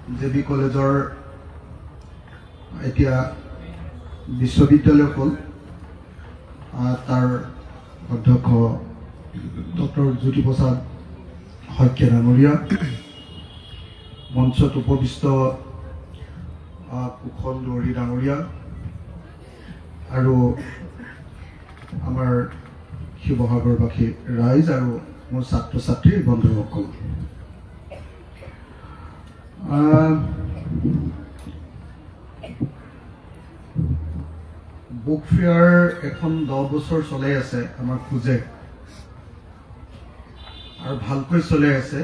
J B কলেজৰ এতিয়া বিশ্ববিদ্যালয় হ'ল তাৰ অধ্যক্ষ ডক্টৰ জ্যোতিপ্ৰসাদ শইকীয়া ডাঙৰীয়া, মঞ্চত উপবিষ্ট কুশল দুৱৰী ডাঙৰীয়া আৰু আমাৰ শিৱসাগৰবাসী ৰাইজ আৰু মোৰ ছাত্ৰ ছাত্ৰীৰ বন্ধুসকল, বুক ফেয়াৰ এখন 10 বছৰ চলাই আছে আমাৰ খোজে আৰু ভালকৈ চলাই আছে।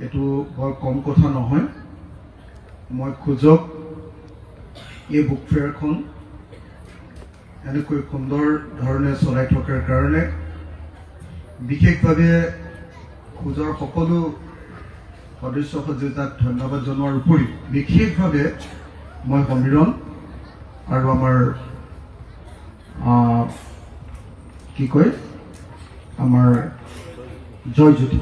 এইটো বৰ কম কথা নহয়। মই খোজক এই বুক ফেয়াৰখন এনেকৈ সুন্দৰ ধৰণে চলাই থকাৰ কাৰণে বিশেষভাৱে খোজৰ সকলো সদস্য সদস্যতাক ধন্যবাদ জনোৱাৰ উপৰি বিশেষভাৱে মই সমীৰণ আৰু আমাৰ কি কয় আমাৰ জয়জ্যোতি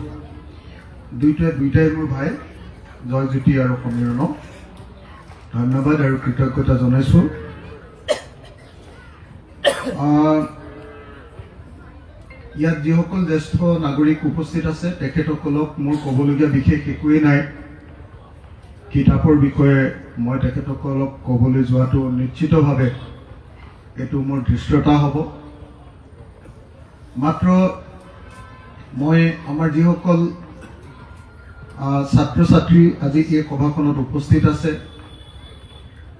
দুইটাই মোৰ ভাই জয়জ্যোতি আৰু সমীৰণক ধন্যবাদ আৰু কৃতজ্ঞতা জনাইছোঁ। ইয়াত যিসকল জ্যেষ্ঠ নাগৰিক উপস্থিত আছে তেখেতসকলক মোৰ ক'বলগীয়া বিশেষ একোৱেই নাই। কিতাপৰ বিষয়ে মই তেখেতসকলক ক'বলৈ যোৱাটো নিশ্চিতভাৱে এইটো মোৰ ধৃষ্টতা হ'ব। মাত্ৰ মই আমাৰ যিসকল ছাত্ৰ ছাত্ৰী আজি এই সভাখনত উপস্থিত আছে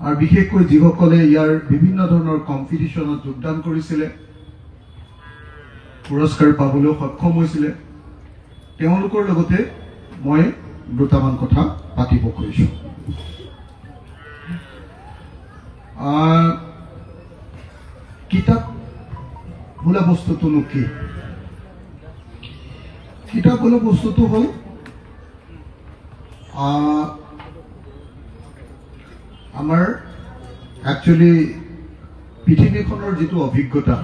আৰু বিশেষকৈ যিসকলে ইয়াৰ বিভিন্ন ধৰণৰ কম্পিটিশ্যনত যোগদান কৰিছিলে, পুৰস্কাৰ পাবলৈ সক্ষম হৈছিলে, তেওঁলোকৰ লগতে মই দুটামান কথা পাতিব খুজিছোঁ। কিতাপ বোলা বস্তুটোনো কি? কিতাপ বোলা বস্তুটো হ'ল আমাৰ একচুৱেলি পৃথিৱীখনৰ যিটো অভিজ্ঞতা,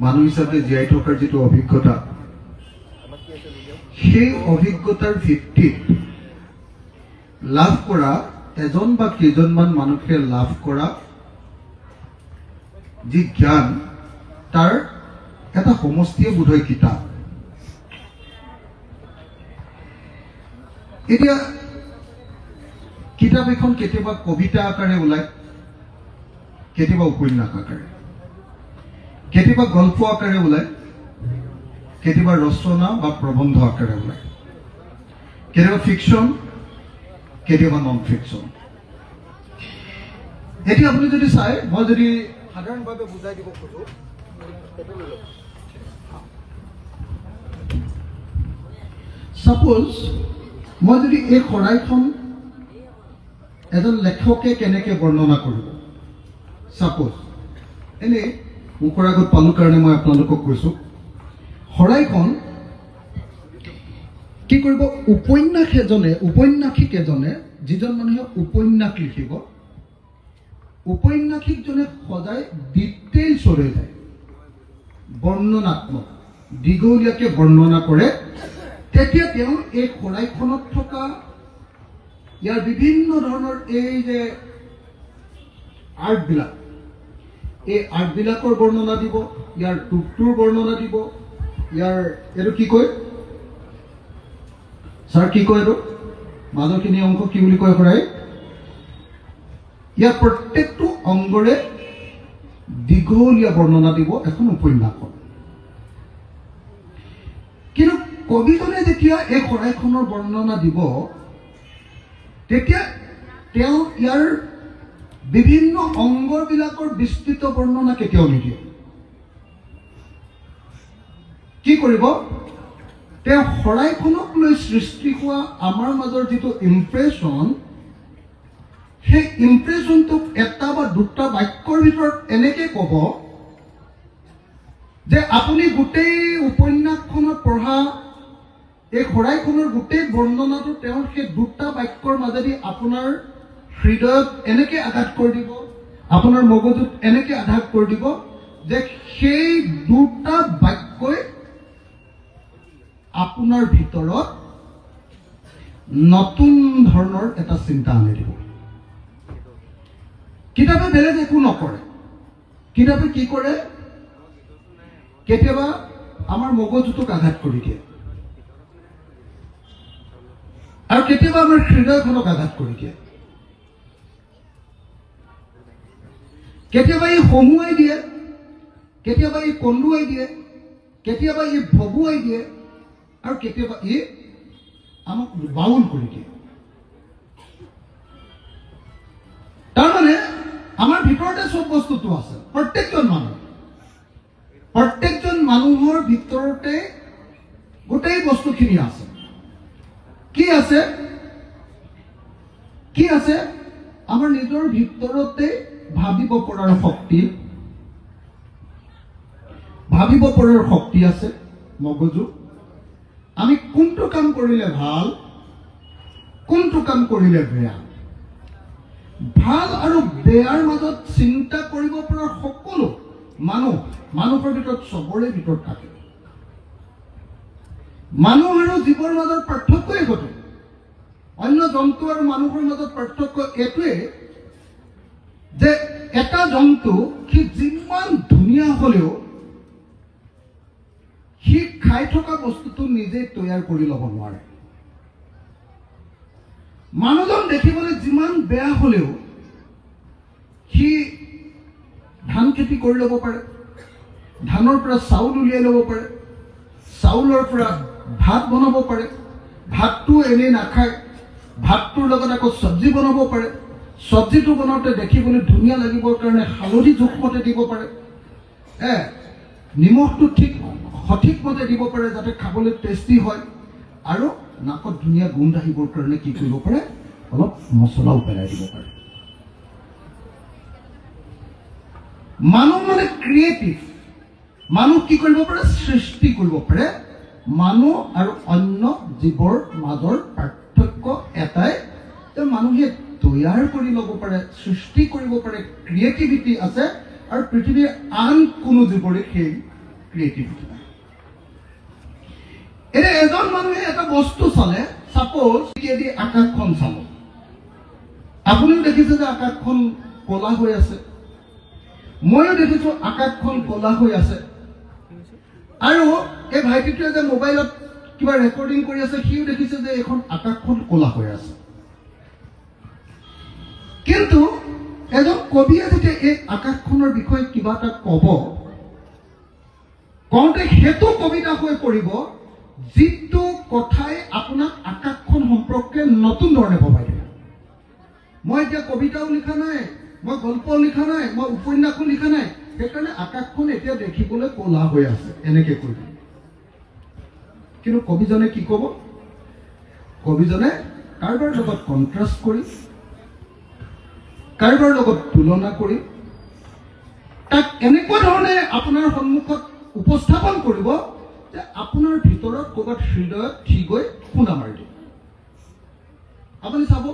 মানুহ হিচাপে জীয়াই থকাৰ যিটো অভিজ্ঞতা, সেই অভিজ্ঞতাৰ ভিত্তিত লাভ কৰা এজন বা কেইজনমান মানুহে লাভ কৰা যি জ্ঞান, তাৰ এটা সমষ্টিয়ে বোধহয় কিতাপ। এতিয়া কিতাপ এখন কেতিয়াবা কবিতা আকাৰে ওলায়, কেতিয়াবা উপন্যাস আকাৰে, কেতিয়াবা গল্প আকাৰে ওলায়, কেতিয়াবা ৰচনা বা প্ৰবন্ধ আকাৰে ওলায়, কেতিয়াবা ফিকশ্যন, কেতিয়াবা নন ফিকশ্যন। এতিয়া আপুনি যদি চাই, মই যদি সাধাৰণভাৱে বুজাই দিব খোজো, ছাপোজ মই যদি এই শৰাইখন এজন লেখকে কেনেকৈ বৰ্ণনা কৰিব, ছাপোজ এনেই মুখৰ আগত পালোঁ কাৰণে মই আপোনালোকক কৈছোঁ, শৰাইখন কি কৰিব, ঔপন্যাসিক এজনে, যিজন মানুহে উপন্যাস লিখিব, ঔপন্যাসিকজনে সদায় ডিটেইলছলৈ যায়, বৰ্ণনাত্মক, দীঘলীয়াকৈ বৰ্ণনা কৰে। তেতিয়া তেওঁ এই শৰাইখনত থকা ইয়াৰ বিভিন্ন ধৰণৰ এই যে আৰ্টবিলাক, এই আৰ্টবিলাকৰ বৰ্ণনা দিব, ইয়াৰ টুকটোৰ বৰ্ণনা দিব, ইয়াৰ এইটো কি কয় ছাৰ, কি কয় এইটো মাজৰখিনি অংশ কি বুলি কয় শৰাই, ইয়াৰ প্ৰত্যেকটো অংগৰে দীঘলীয়া বৰ্ণনা দিব এখন উপন্যাসত। কিন্তু কবিজনে যেতিয়া এই শৰাইখনৰ বৰ্ণনা দিব, তেতিয়া তেওঁ ইয়াৰ বিভিন্ন অংগবিলাকৰ বিস্তৃত বৰ্ণনা কেতিয়াও নিদিয়ে। কি কৰিব, তেওঁ শৰাইখনক লৈ সৃষ্টি হোৱা আমাৰ মাজৰ যিটো ইম্প্ৰেশ্যন, সেই ইম্প্ৰেশ্যনটোক এটা বা দুটা বাক্যৰ ভিতৰত এনেকৈ ক'ব যে আপুনি গোটেই উপন্যাসখনত পঢ়া এই শৰাইখনৰ গোটেই বৰ্ণনাটো তেওঁৰ সেই দুটা বাক্যৰ মাজেদি আপোনাৰ হৃদয়ত এনেকৈ আঘাত কৰি দিব, আপোনাৰ মগজুত এনেকৈ আঘাত কৰি দিব যে সেই দুটা বাক্যই আপোনাৰ ভিতৰত নতুন ধৰণৰ এটা চিন্তা আনি দিব। কিতাপে বেলেগ একো নকৰে। কিতাপে কি কৰে, কেতিয়াবা আমাৰ মগজুটোক আঘাত কৰি দিয়ে আৰু কেতিয়াবা আমাৰ হৃদয়খনক আঘাত কৰি দিয়ে। কেতিয়াবা ই হমুৱাই দিয়ে, কেতিয়াবা ই কন্দুৱাই দিয়ে, কেতিয়াবা ই ভগুৱাই দিয়ে আৰু কেতিয়াবা ই আমাক বাউল কৰি দিয়ে। তাৰমানে আমাৰ ভিতৰতে চব বস্তুটো আছে। প্ৰত্যেকজন মানুহৰ ভিতৰতে গোটেই বস্তুখিনি আছে। কি আছে? আমাৰ নিজৰ ভিতৰতে ভাবিব পৰাৰ শক্তি আছে, মগজু। আমি কোনটো কাম কৰিলে ভাল, কোনটো কাম কৰিলে বেয়া, ভাল আৰু বেয়াৰ মাজত চিন্তা কৰিব পৰা সকলো মানুহৰ ভিতৰত চবৰে ভিতৰত থাকে। মানুহ আৰু জীৱৰ মাজত পাৰ্থক্য এইটো। অন্য জন্তু আৰু মানুহৰ মাজত পাৰ্থক্য এইটোৱে যে এটা জন্তু সি যিমান ধুনীয়া হলেও সি খাই থকা বস্তুটো নিজে তৈয়াৰ কৰি ল'ব নোৱাৰে। মানুহজন দেখিবলৈ যিমান বেয়া হলেও সি ধান খেতি কৰি ল'ব পাৰে, ধানৰ পৰা চাউল উলিয়াই ল'ব পাৰে, চাউলৰ পৰা ভাত বনাব পাৰে, ভাতটো এনেই নাখায়, ভাতটোৰ লগত আকৌ চব্জি বনাব পাৰে, চব্জিটো বনাওঁতে দেখিবলৈ ধুনীয়া লাগিবৰ কাৰণে হালধি জোখমতে দিব পাৰে, নিমখটো সঠিকমতে দিব পাৰে যাতে খাবলৈ টেষ্টি হয়, আৰু নাকত ধুনীয়া গোন্ধ আহিবৰ কাৰণে কি কৰিব পাৰে, অলপ মছলাও পেলাই দিব পাৰে। মানুহ মানে ক্ৰিয়েটিভ। মানুহ কি কৰিব পাৰে? সৃষ্টি কৰিব পাৰে। মানুহ আৰু অন্য জীৱৰ মাজৰ পাৰ্থক্য এটাই যে মানুহে তৈয়াৰ কৰি ল'ব পাৰে, সৃষ্টি কৰিব পাৰে, ক্ৰিয়েটিভিটি আছে, আৰু পৃথিৱীৰ আন কোনো জীৱৰে সেই ক্ৰিয়েটিভিটি নাই। এতিয়া এজন মানুহে এটা বস্তু চালে, চাপোজ আকাশখন চাব, আপুনিও দেখিছে যে আকাশখন কলা হৈ আছে, ময়ো দেখিছো আকাশখন কলা হৈ আছে, আৰু এই ভাইটিটোৱে যে মোবাইলত কিবা ৰেকৰ্ডিং কৰি আছে সিও দেখিছে যে এইখন আকাশখন কলা হৈ আছে। কিন্তু এজন কবিয়ে যেতিয়া এই আকাশখনৰ বিষয়ে কিবা এটা কওঁতে সেইটো কবিতা হৈ পৰিব যিটো কথাই আপোনাক আকাশখন সম্পৰ্কে নতুন ধৰণে ভবাই দিব। মই এতিয়া কবিতাও লিখা নাই, মই গল্পও লিখা নাই, মই উপন্যাসো লিখা নাই, সেইকাৰণে আকাশখন এতিয়া দেখিবলৈ কলা হৈ আছে এনেকে কৈ দিম। কিন্তু কবিজনে কি ক'ব? কবিজনে কাৰোবাৰ লগত কণ্ট্ৰাষ্ট কৰি, কাৰোবাৰ লগত তুলনা কৰি তাক এনেকুৱা ধৰণে আপোনাৰ সন্মুখত উপস্থাপন কৰিব যে আপোনাৰ ভিতৰত ক'ৰবাত হৃদয়ত সি গৈ খুন্দা মাৰি দিব। আপুনি চাব,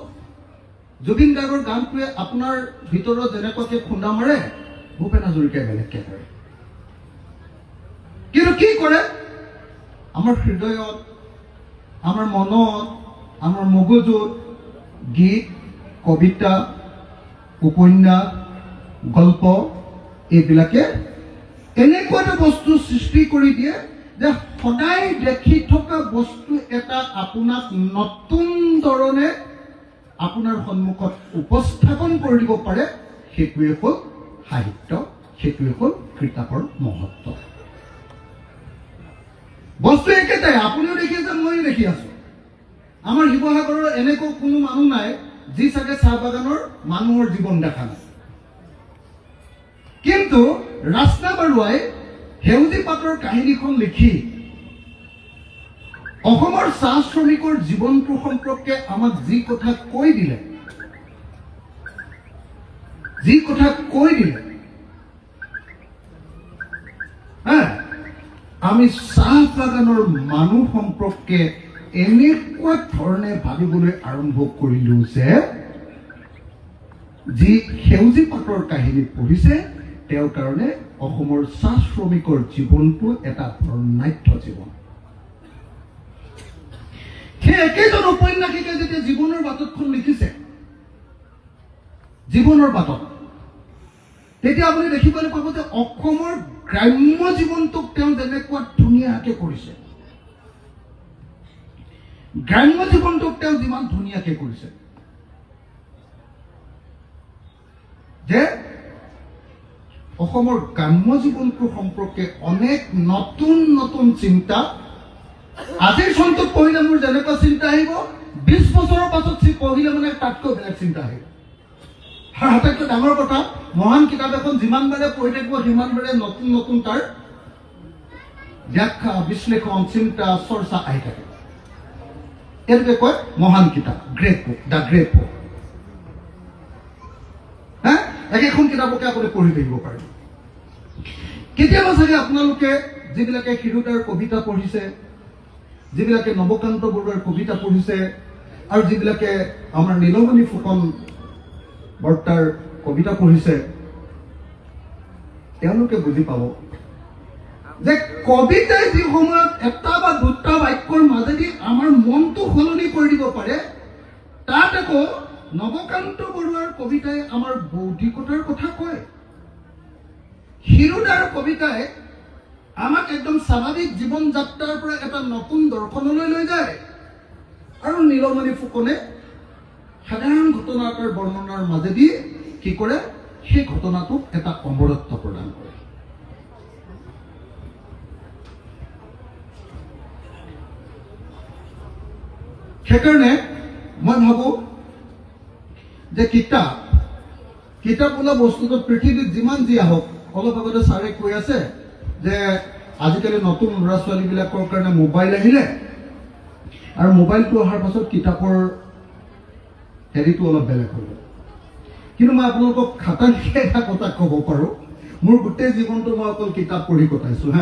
জুবিন গাৰ্গৰ গানটোৱে আপোনাৰ ভিতৰত যেনেকুৱাকে খুন্দা মাৰে, ভূপেন হাজৰিকাই বেলেগকে কৰে। কিন্তু কি কৰে? আমাৰ হৃদয়ত, আমাৰ মনত, আমাৰ মগজুত গীত, কবিতা, উপন্যাস, গল্প এইবিলাকে এনেকুৱা এটা বস্তু সৃষ্টি কৰি দিয়ে যে সদায় দেখি থকা বস্তু এটা আপোনাক নতুন ধৰণে আপোনাৰ সন্মুখত উপস্থাপন কৰি দিব পাৰে। সেইটোৱে হ'ল সাহিত্য, সেইটোৱে হ'ল কিতাপৰ মহত্ব। বস্তু একেটাই, আপুনিও দেখি আছে, ময়ো দেখি আছো। আমাৰ শিৱসাগৰৰ এনেকুৱা কোনো মানুহ নাই যি চাগে চাহ বাগানৰ মানুহৰ জীৱন দেখা নাই। কিন্তু ৰাস্তা বাৰুৱাই সেউজী পাতৰ কাহিনীখন লিখি অসমৰ চাহ শ্ৰমিকৰ জীৱনটোৰ সম্পৰ্কে আমাক যি কথা কৈ দিলে, আমি চাহ বাগানৰ মানুহ সম্পৰ্কে এনেকুৱা ধৰণে ভাবিবলৈ আৰম্ভ কৰিলো যে যি সেউজী পাতৰ কাহিনী পঢ়িছে তেওঁৰ কাৰণে অসমৰ চাহ শ্ৰমিকৰ জীৱনটো এটা বৰ্ণাঢ্য জীৱন। সেই একেজন ঔপন্যাসিকে জীৱনৰ বাটতখন লিখিছে, জীৱনৰ বাটত, তেতিয়া আপুনি দেখিবলৈ পাব যে অসমৰ গ্ৰাম্য জীৱনটোক তেওঁ যেনেকুৱা ধুনীয়াকৈ কৰিছে, গ্ৰাম্য জীৱনটোক তেওঁ যিমান ধুনীয়াকৈ কৰিছে যে অসমৰ গ্ৰাম্য জীৱনটোৰ সম্পৰ্কে অনেক নতুন নতুন চিন্তা আজিৰ চনটোত পঢ়িলে মোৰ যেনেকুৱা চিন্তা আহিব 20 বছৰৰ পাছত পঢ়িলে মানে তাতকৈ বেলেগ চিন্তা আহিব। আৰু আটাইতকৈ ডাঙৰ কথা, মহান কিতাপ এখন যিমানবাৰে পঢ়ি থাকিব সিমানবাৰে নতুন নতুন তাৰ ব্যাখ্যা, বিশ্লেষণ, চিন্তা, চৰ্চা আহি থাকে। এইটোকে কয় মহান কিতাপ, great book, the great book. একেখন কিতাপকে আপুনি পঢ়ি থাকিব পাৰে। কেতিয়াবা চাগে আপোনালোকে যিবিলাকে শিৰোদাৰ কবিতা পঢ়িছে, যিবিলাকে নৱকান্ত বৰুৱাৰ কবিতা পঢ়িছে, আৰু যিবিলাকে আমাৰ নীলমণি ফুকন বৰ্তাৰ কবিতা পঢ়িছে, তেওঁলোকে বুজি পাব যে কবিতাই যি সময়ত এটা বা দুটা বাক্যৰ মাজেদি আমাৰ মনটো সলনি কৰি দিব পাৰে, তাত আকৌ নৱকান্ত বৰুৱাৰ কবিতাই আমাৰ বৌদ্ধিকতাৰ কথা কয়। শিৰোদাৰ কবিতাই আমাক একদম স্বাভাৱিক জীৱন যাত্ৰাৰ পৰা এটা নতুন দৰ্শনলৈ লৈ যায়, আৰু নীলমণি ফুকনে সাধাৰণ ঘটনা এটাৰ বৰ্ণনাৰ মাজেদি কি কৰে, সেই ঘটনাটোক এটা অমৰত্ব প্ৰদান কৰে। সেইকাৰণে মই ভাবো যে কিতাপ বোলা বস্তুটো পৃথিৱীত যিমান যি আহক, অলপ আগতে ছাৰে কৈ আছে যে আজিকালি নতুন ল'ৰা ছোৱালীবিলাকৰ কাৰণে মোবাইল আহিলে, আৰু মোবাইলটো অহাৰ পাছত কিতাপৰ হেৰিটো অলপ বেলেগ হৈ গ'ল। কিন্তু মই আপোনালোকক খাটাংকৈ এটা কথা ক'ব পাৰোঁ, মোৰ গোটেই জীৱনটো মই অকল কিতাপ পঢ়ি কটাইছোঁ।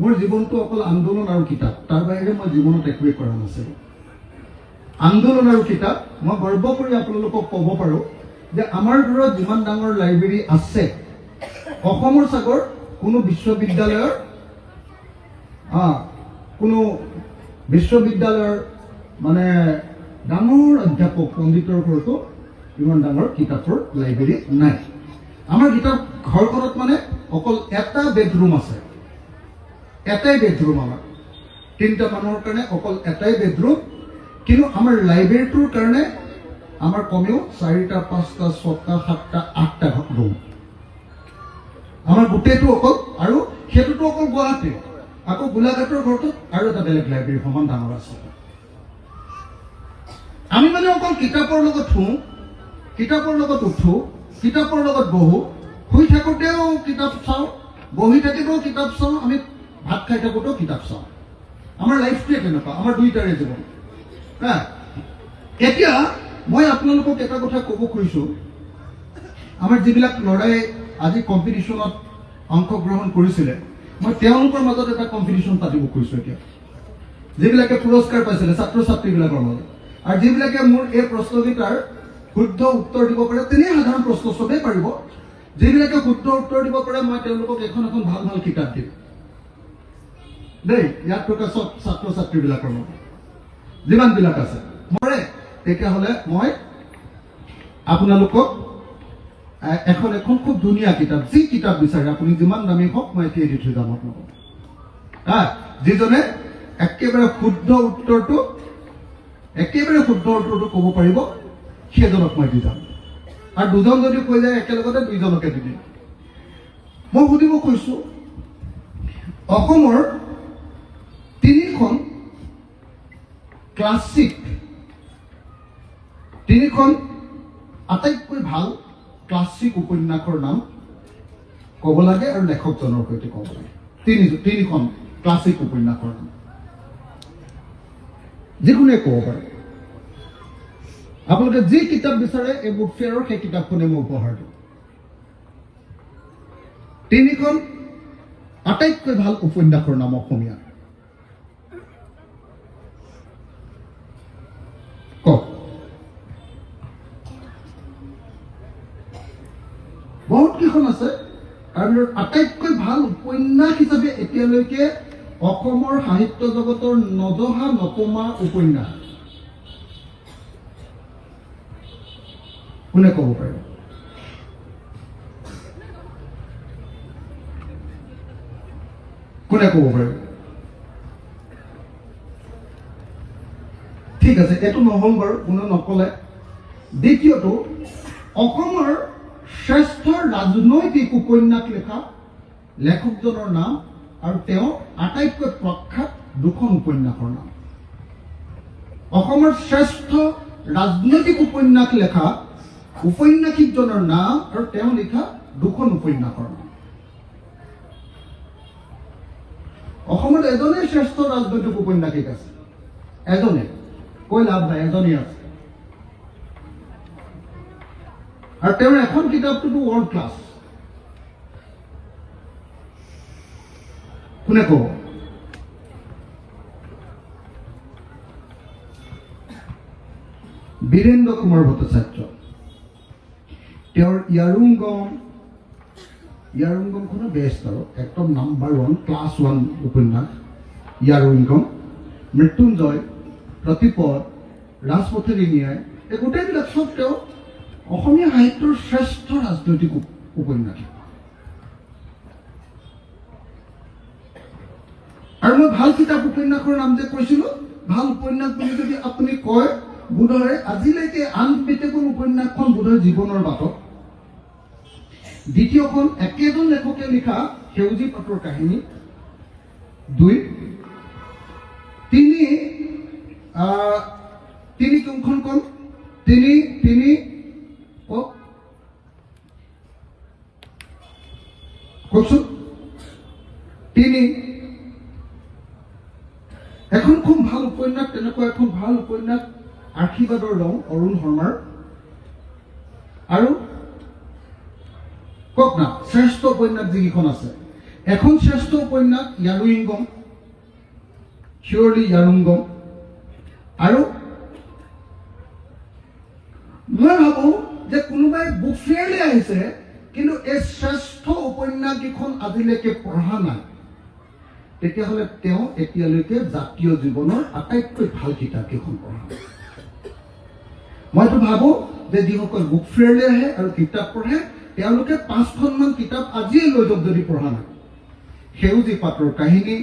মোৰ জীৱনটো অকল আন্দোলন আৰু কিতাপ, তাৰ বাহিৰে মই জীৱনত একোৱেই কৰা নাছিলোঁ। আন্দোলন আৰু কিতাপ। মই গৰ্ব কৰি আপোনালোকক ক'ব পাৰোঁ যে আমাৰ ঘৰত যিমান ডাঙৰ লাইব্ৰেৰী আছে, অসমৰ সাগৰ কোনো বিশ্ববিদ্যালয়ৰ মানে ডাঙৰ অধ্যাপক পণ্ডিতৰ ঘৰতো ইমান ডাঙৰ কিতাপৰ লাইব্ৰেৰী নাই। আমাৰ কিতাপ ঘৰখনত মানে অকল এটা বেডৰুম আছে, এটাই বেডৰুম। আমাৰ 3টা মানুহৰ কাৰণে অকল এটাই বেডৰুম, কিন্তু আমাৰ লাইব্ৰেৰীটোৰ কাৰণে আমাৰ কমেও 4টা, 5টা, 6টা, 7টা, 8টা ৰুম। আমাৰ গোটেইটো অকল, আৰু সেইটোতো অকল গুৱাহাটী। আকৌ গোলাঘাটৰ ঘৰটোত আৰু এটা বেলেগ লাইব্ৰেৰী সমান ডাঙৰ আছে। আমি মানে অকল কিতাপৰ লগত শুওঁ, কিতাপৰ লগত উঠো, কিতাপৰ লগত বহো, শুই থাকোঁতেও কিতাপ চাওঁ, বহি থাকিলেও কিতাপ চাওঁ, আমি ভাত খাই থাকোঁতেও কিতাপ চাওঁ। আমাৰ লাইফটোৱে তেনেকুৱা, আমাৰ দুইটাৰে জীৱন। এতিয়া মই আপোনালোকক এটা কথা ক'ব খুজিছোঁ, আমাৰ যিবিলাক ল'ৰাই আজি কম্পিটিশ্যনত অংশগ্ৰহণ কৰিছিলে, মই তেওঁলোকৰ মাজত এটা কম্পিটিশ্যন পাতিব খুজিছোঁ। এতিয়া যিবিলাকে পুৰস্কাৰ পাইছিলে ছাত্ৰ ছাত্ৰীবিলাকৰ মাজত, আৰু যিবিলাকে মোৰ এই প্ৰশ্নকেইটাৰ শুদ্ধ উত্তৰ দিব পাৰে, তেনেই সাধাৰণ প্ৰশ্ন চবেই পাৰিব। যিবিলাকে শুদ্ধ উত্তৰ দিব পাৰে, মই তেওঁলোকক এখন এখন ভাল ভাল কিতাপ দিম দেই। ইয়াত থকা চব ছাত্ৰ ছাত্ৰীবিলাকৰ মাজত যিমানবিলাক আছে মৰে, তেতিয়াহ'লে মই আপোনালোকক এখন খুব ধুনীয়া কিতাপ, যি কিতাপ বিচাৰে আপুনি, যিমান দামী হওক, মই এতিয়া দি থৈ যাম আপোনালোকক। যিজনে একেবাৰে শুদ্ধ উত্তৰটো ক'ব পাৰিব, সেইজনক মই দি যাম। আৰু দুজন যদি কৈ যায় একেলগতে দুইজনকে দি দিম। মই সুধিব কৈছোঁ, অসমৰ 3খন ক্লাছিক, 3খন আটাইতকৈ ভাল ক্লাছিক উপন্যাসৰ নাম ক'ব লাগে, আৰু লেখকজনৰ সৈতে ক'ব লাগে। 3খন ক্লাছিক উপন্যাসৰ নাম যিকোনোৱে ক'ব পাৰে। আপোনালোকে যি কিতাপ বিচাৰে এই বুক ফেয়াৰৰ, সেই কিতাপখনে মই উপহাৰ দিম। 3খন আটাইতকৈ ভাল উপন্যাসৰ নাম অসমীয়া কওক। বহুত কেইখন আছে, তাৰ ভিতৰত আটাইতকৈ ভাল উপন্যাস হিচাপে এতিয়ালৈকে অসমৰ সাহিত্য জগতৰ নজহা নপমা উপন্যাস কোনে ক'ব পাৰিব? কোনে ক'ব পাৰিব? ঠিক আছে, এইটো নহ'ল বাৰু, কোনো নক'লে। দ্বিতীয়টো, অসমৰ শ্ৰেষ্ঠ ৰাজনৈতিক উপন্যাস লিখা লেখকজনৰ নাম আৰু তেওঁ আটাইতকৈ প্ৰখ্যাত দুখন উপন্যাসৰ নাম। অসমৰ শ্ৰেষ্ঠ ৰাজনৈতিক উপন্যাস লেখা ঔপন্যাসিকজনৰ নাম আৰু তেওঁ লিখা দুখন উপন্যাসৰ নাম। অসমত এজনেই শ্ৰেষ্ঠ ৰাজনৈতিক ঔপন্যাসিক আছে, এজনে, কৈ লাভ নাই, এজনেই আছে। আৰু তেওঁৰ এখন কিতাপটোতো ৱৰ্ল্ড ক্লাছ। কোনে ক'ব? বীৰেন্দ্ৰ কুমাৰ ভট্টাচাৰ্য। তেওঁৰ ইয়াৰুংগমখনো বেষ্ট আৰু একদম নাম্বাৰ 1 ক্লাছ 1 উপন্যাস ইয়াৰুংগম। মৃত্যুঞ্জয়, প্ৰতিপদ, ৰাজপথেৰী ন্যায়, এই গোটেইবিলাক চব তেওঁ অসমীয়া সাহিত্যৰ শ্ৰেষ্ঠ ৰাজনৈতিক উপন্যাস। আৰু মই ভাল কিতাপ উপন্যাসৰ নাম যে কৈছিলো, ভাল উপন্যাস বুলি যদি আপুনি কয়, বোধহয় আজিলৈকে আনবিটেবল উপন্যাসখন বোধহয় জীৱনৰ বাটত। দ্বিতীয়খন একেজন লেখকে লিখা সেউজী পাতৰ কাহিনী। 2, 3 কোনখন কম? 3 কওকচোন। 3 এখন খুব ভাল উপন্যাস, তেনেকুৱা এখন ভাল উপন্যাস আশীৰ্বাদৰ ৰং, অৰুণ শৰ্মাৰ। আৰু কওক না, শ্ৰেষ্ঠ উপন্যাস যিকেইখন আছে, এখন শ্ৰেষ্ঠ উপন্যাস ইয়াৰুইংগম, শিৱলি ইয়াৰুংগম। আৰু মই ভাবো যে কোনোবাই বুক ফেয়াৰলৈ আহিছে, কিন্তু এই শ্ৰেষ্ঠ উপন্যাস কেইখন আজিলৈকে পঢ়া নাই, তেতিয়াহ'লে তেওঁ এতিয়ালৈকে জাতীয় জীৱনৰ আটাইতকৈ ভাল কিতাপ কেইখন পঢ়া নাই। মইতো ভাবো যে যিসকল বুক ফেয়াৰলৈ আহে আৰু কিতাপ পঢ়ে, তেওঁলোকে 5খনমান কিতাপ আজিয়ে লৈ যাওক যদি পঢ়া নাই। সেউজী পাতৰ কাহিনী,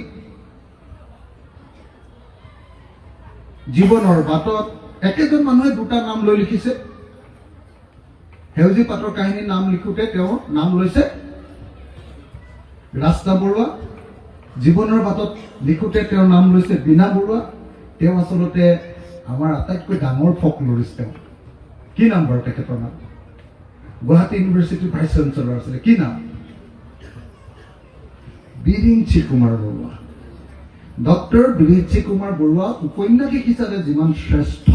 জীৱনৰ বাটত, একেজন মানুহে দুটা নাম লৈ লিখিছে। সেউজী পাতৰ কাহিনীৰ নাম লিখোতে তেওঁ নাম লৈছে ৰাস্তা বৰুৱা, জীৱনৰ বাটত লিখোতে তেওঁৰ নাম লৈছে বীণা বৰুৱা। তেওঁ আচলতে আমাৰ আটাইতকৈ ডাঙৰ ফকলৰিষ্ট। তেওঁ কি নাম বাৰু তেখেতৰ নাম? গুৱাহাটী ইউনিভাৰ্চিটিৰ ভাইচ চেঞ্চেলৰ আছিলে, কি নাম? বিৰিঞ্চি কুমাৰ বৰুৱা। ডক্টৰ বিৰিঞ্চি কুমাৰ বৰুৱা উপন্যাসিক হিচাপে যিমান শ্ৰেষ্ঠ,